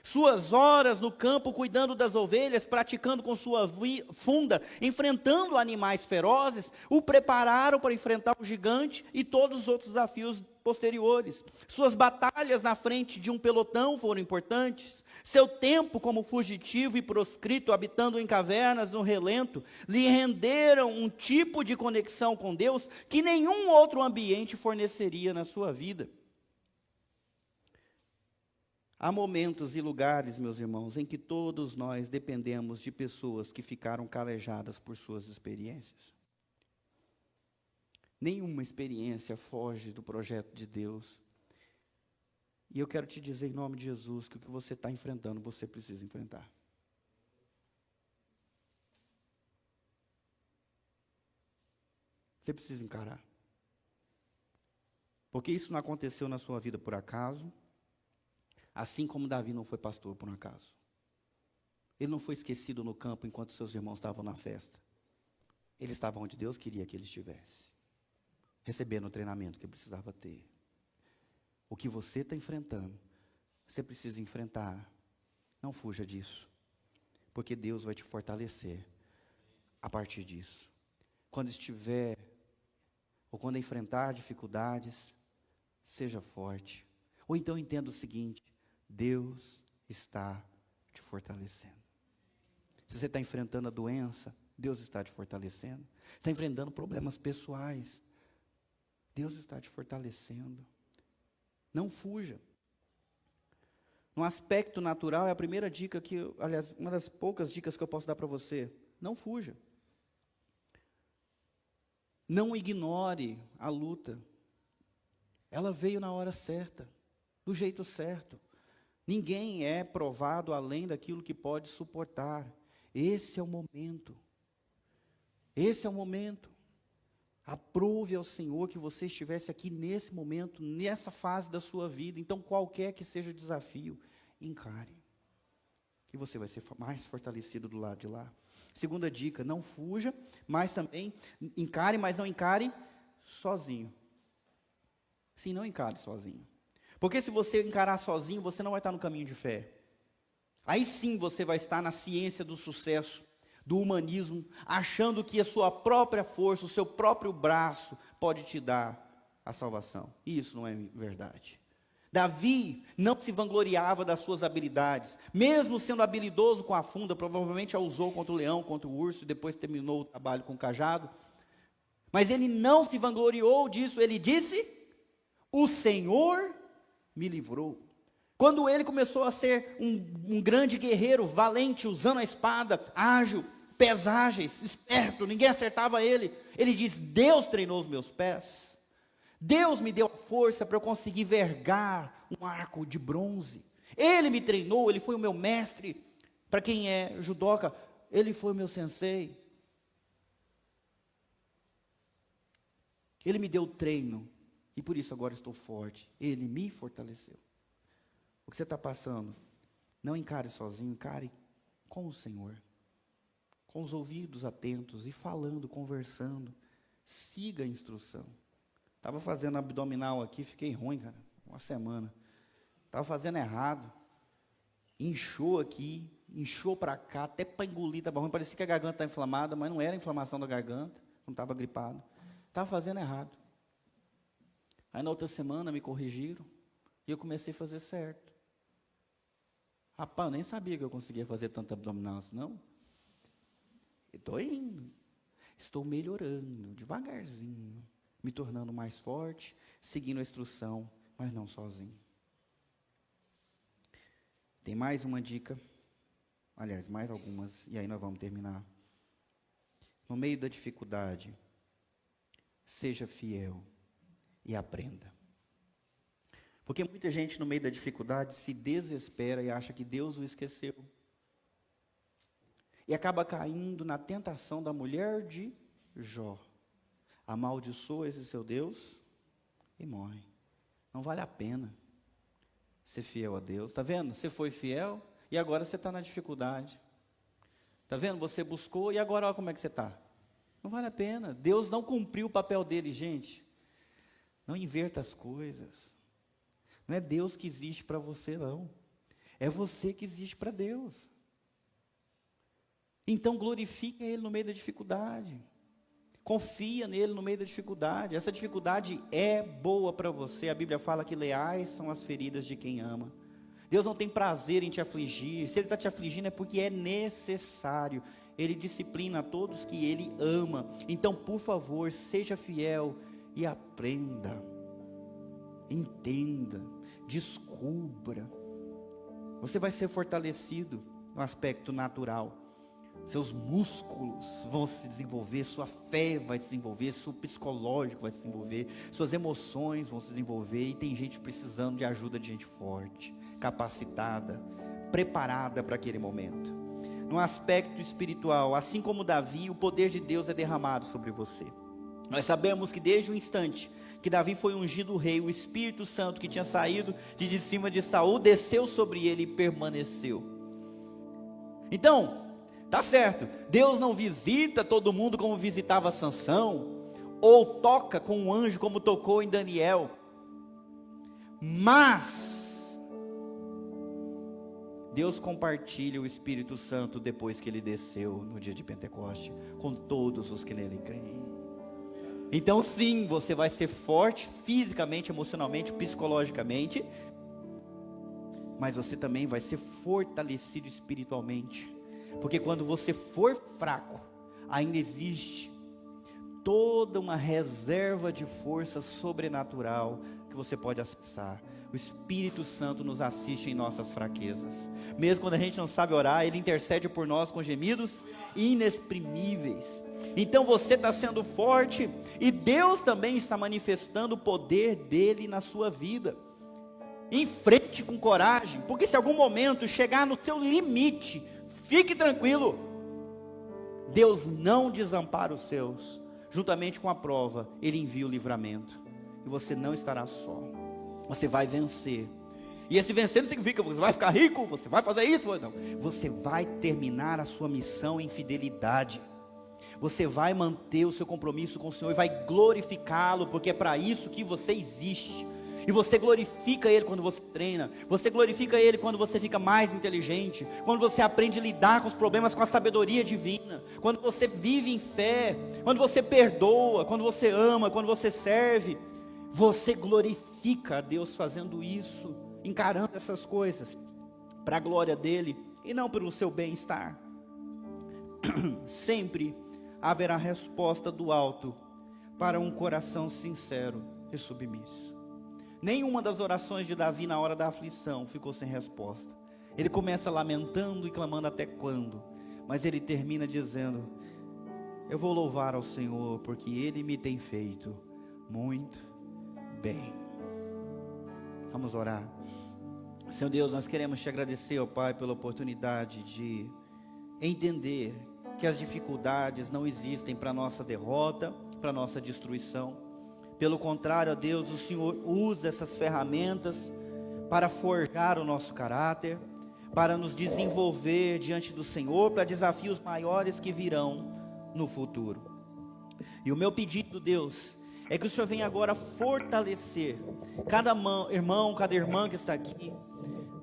Suas horas no campo cuidando das ovelhas, praticando com sua funda, enfrentando animais ferozes, o prepararam para enfrentar o gigante e todos os outros desafios posteriores. Suas batalhas na frente de um pelotão foram importantes. Seu tempo como fugitivo e proscrito, habitando em cavernas no relento, lhe renderam um tipo de conexão com Deus que nenhum outro ambiente forneceria na sua vida. Há momentos e lugares, meus irmãos, em que todos nós dependemos de pessoas que ficaram calejadas por suas experiências. Nenhuma experiência foge do projeto de Deus. E eu quero te dizer em nome de Jesus que o que você está enfrentando, você precisa enfrentar. Você precisa encarar. Porque isso não aconteceu na sua vida por acaso. Assim como Davi não foi pastor por um acaso. Ele não foi esquecido no campo enquanto seus irmãos estavam na festa. Ele estava onde Deus queria que ele estivesse. Recebendo o treinamento que precisava ter. O que você está enfrentando, você precisa enfrentar. Não fuja disso. Porque Deus vai te fortalecer a partir disso. Quando estiver, ou quando enfrentar dificuldades, seja forte. Ou então entenda o seguinte: Deus está te fortalecendo. Se você está enfrentando a doença, Deus está te fortalecendo. Está enfrentando problemas pessoais, Deus está te fortalecendo. Não fuja. No aspecto natural, é a primeira dica que, aliás, uma das poucas dicas que eu posso dar para você. Não fuja. Não ignore a luta. Ela veio na hora certa, do jeito certo. Ninguém é provado além daquilo que pode suportar. Esse é o momento. Esse é o momento. Aprove ao Senhor que você estivesse aqui nesse momento, nessa fase da sua vida. Então, qualquer que seja o desafio, encare. E você vai ser mais fortalecido do lado de lá. Segunda dica, não fuja, mas também encare, mas não encare sozinho. Sim, não encare sozinho. Porque se você encarar sozinho, você não vai estar no caminho de fé. Aí sim você vai estar na ciência do sucesso, do humanismo, achando que a sua própria força, o seu próprio braço pode te dar a salvação. E isso não é verdade. Davi não se vangloriava das suas habilidades. Mesmo sendo habilidoso com a funda, provavelmente a usou contra o leão, contra o urso, e depois terminou o trabalho com o cajado. Mas ele não se vangloriou disso, ele disse: o Senhor me livrou. Quando ele começou a ser um grande guerreiro, valente, usando a espada, ágil, pesagens, esperto, ninguém acertava ele. Ele diz: Deus treinou os meus pés. Deus me deu a força para eu conseguir vergar um arco de bronze. Ele me treinou, ele foi o meu mestre. Para quem é judoca, ele foi o meu sensei. Ele me deu treino. E por isso agora estou forte. Ele me fortaleceu. O que você está passando, não encare sozinho, encare com o Senhor. Com os ouvidos atentos e falando, conversando. Siga a instrução. Estava fazendo abdominal aqui, fiquei ruim, cara. Uma semana. Estava fazendo errado. Inchou aqui, inchou para cá, até para engolir estava ruim. Parecia que a garganta estava inflamada, mas não era inflamação da garganta. Não estava gripado. Estava fazendo errado. Aí na outra semana me corrigiram e eu comecei a fazer certo. Rapaz, eu nem sabia que eu conseguia fazer tanto abdominal assim, não. Estou indo, estou melhorando, devagarzinho, me tornando mais forte, seguindo a instrução, mas não sozinho. Tem mais uma dica, aliás, mais algumas, e aí nós vamos terminar. No meio da dificuldade, seja fiel e aprenda. Porque muita gente no meio da dificuldade se desespera e acha que Deus o esqueceu. E acaba caindo na tentação da mulher de Jó. Amaldiçoa esse seu Deus e morre. Não vale a pena ser fiel a Deus. Está vendo? Você foi fiel e agora você está na dificuldade. Está vendo? Você buscou e agora olha como é que você está. Não vale a pena. Deus não cumpriu o papel dele, gente. Não inverta as coisas. Não é Deus que existe para você, não. É você que existe para Deus. Então glorifica Ele no meio da dificuldade. Confia nele no meio da dificuldade. Essa dificuldade é boa para você. A Bíblia fala que leais são as feridas de quem ama. Deus não tem prazer em te afligir. Se Ele está te afligindo é porque é necessário. Ele disciplina a todos que Ele ama. Então, por favor, seja fiel e aprenda. Entenda. Descubra. Você vai ser fortalecido no aspecto natural. Seus músculos vão se desenvolver, sua fé vai se desenvolver, seu psicológico vai se desenvolver, suas emoções vão se desenvolver, e tem gente precisando de ajuda de gente forte, capacitada, preparada para aquele momento. No aspecto espiritual, assim como Davi, o poder de Deus é derramado sobre você. Nós sabemos que desde o instante que Davi foi ungido rei, o Espírito Santo que tinha saído de cima de Saul, desceu sobre ele e permaneceu. Então, tá certo, Deus não visita todo mundo como visitava Sansão, ou toca com um anjo como tocou em Daniel, mas Deus compartilha o Espírito Santo depois que ele desceu no dia de Pentecoste, com todos os que nele creem. Então sim, você vai ser forte fisicamente, emocionalmente, psicologicamente, mas você também vai ser fortalecido espiritualmente. Porque quando você for fraco, ainda existe toda uma reserva de força sobrenatural que você pode acessar. O Espírito Santo nos assiste em nossas fraquezas. Mesmo quando a gente não sabe orar, Ele intercede por nós com gemidos inexprimíveis. Então você está sendo forte, e Deus também está manifestando o poder dEle na sua vida. Enfrente com coragem, porque se algum momento chegar no seu limite, fique tranquilo, Deus não desampara os seus. Juntamente com a prova, Ele envia o livramento, e você não estará só, você vai vencer. E esse vencer não significa que você vai ficar rico, você vai fazer isso, não. Você vai terminar a sua missão em fidelidade. Você vai manter o seu compromisso com o Senhor e vai glorificá-lo, porque é para isso que você existe. E você glorifica Ele quando você treina, você glorifica Ele quando você fica mais inteligente, quando você aprende a lidar com os problemas com a sabedoria divina, quando você vive em fé, quando você perdoa, quando você ama, quando você serve. Você glorifica a Deus fazendo isso, encarando essas coisas para a glória dEle e não pelo seu bem-estar. Sempre haverá resposta do alto para um coração sincero e submisso. Nenhuma das orações de Davi na hora da aflição ficou sem resposta. Ele começa lamentando e clamando até quando, mas ele termina dizendo: eu vou louvar ao Senhor, porque Ele me tem feito muito bem. Vamos orar. Senhor Deus, nós queremos te agradecer, ó Pai, pela oportunidade de entender que as dificuldades não existem para nossa derrota, para nossa destruição. Pelo contrário, ó Deus, o Senhor usa essas ferramentas para forjar o nosso caráter, para nos desenvolver diante do Senhor, para desafios maiores que virão no futuro. E o meu pedido, Deus, é que o Senhor venha agora fortalecer cada irmão, cada irmã que está aqui.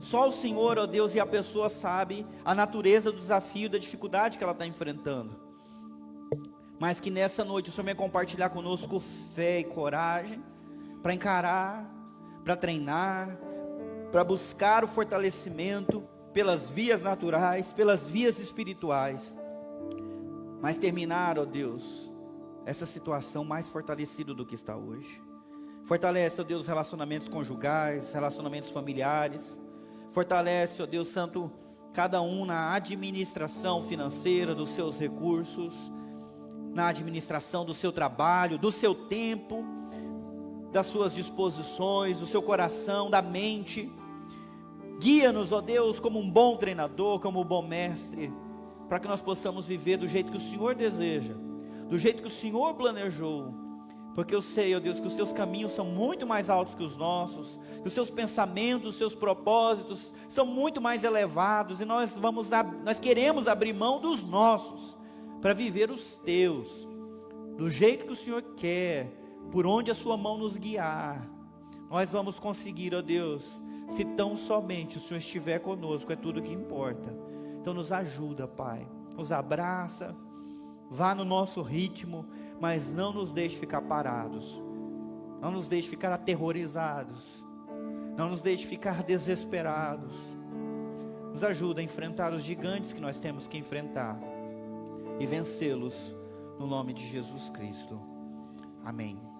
Só o Senhor, ó Deus, e a pessoa sabe a natureza do desafio, da dificuldade que ela está enfrentando. Mas que nessa noite o Senhor venha compartilhar conosco fé e coragem para encarar, para treinar, para buscar o fortalecimento pelas vias naturais, pelas vias espirituais. Mas terminar, ó Deus, essa situação mais fortalecido do que está hoje. Fortalece, ó Deus, relacionamentos conjugais, relacionamentos familiares. Fortalece, ó Deus Santo, cada um na administração financeira dos seus recursos, na administração do seu trabalho, do seu tempo, das suas disposições, do seu coração, da mente. Guia-nos, ó Deus, como um bom treinador, como um bom mestre, para que nós possamos viver do jeito que o Senhor deseja, do jeito que o Senhor planejou, porque eu sei, ó Deus, que os teus caminhos são muito mais altos que os nossos, que os seus pensamentos, os seus propósitos são muito mais elevados, e nós queremos abrir mão dos nossos, para viver os teus, do jeito que o Senhor quer, por onde a sua mão nos guiar. Nós vamos conseguir, ó Deus, Se tão somente o Senhor estiver conosco, é tudo que importa. Então nos ajuda, Pai, nos abraça, vá no nosso ritmo, mas não nos deixe ficar parados, não nos deixe ficar aterrorizados, não nos deixe ficar desesperados. Nos ajuda a enfrentar os gigantes que nós temos que enfrentar e vencê-los, no nome de Jesus Cristo. Amém.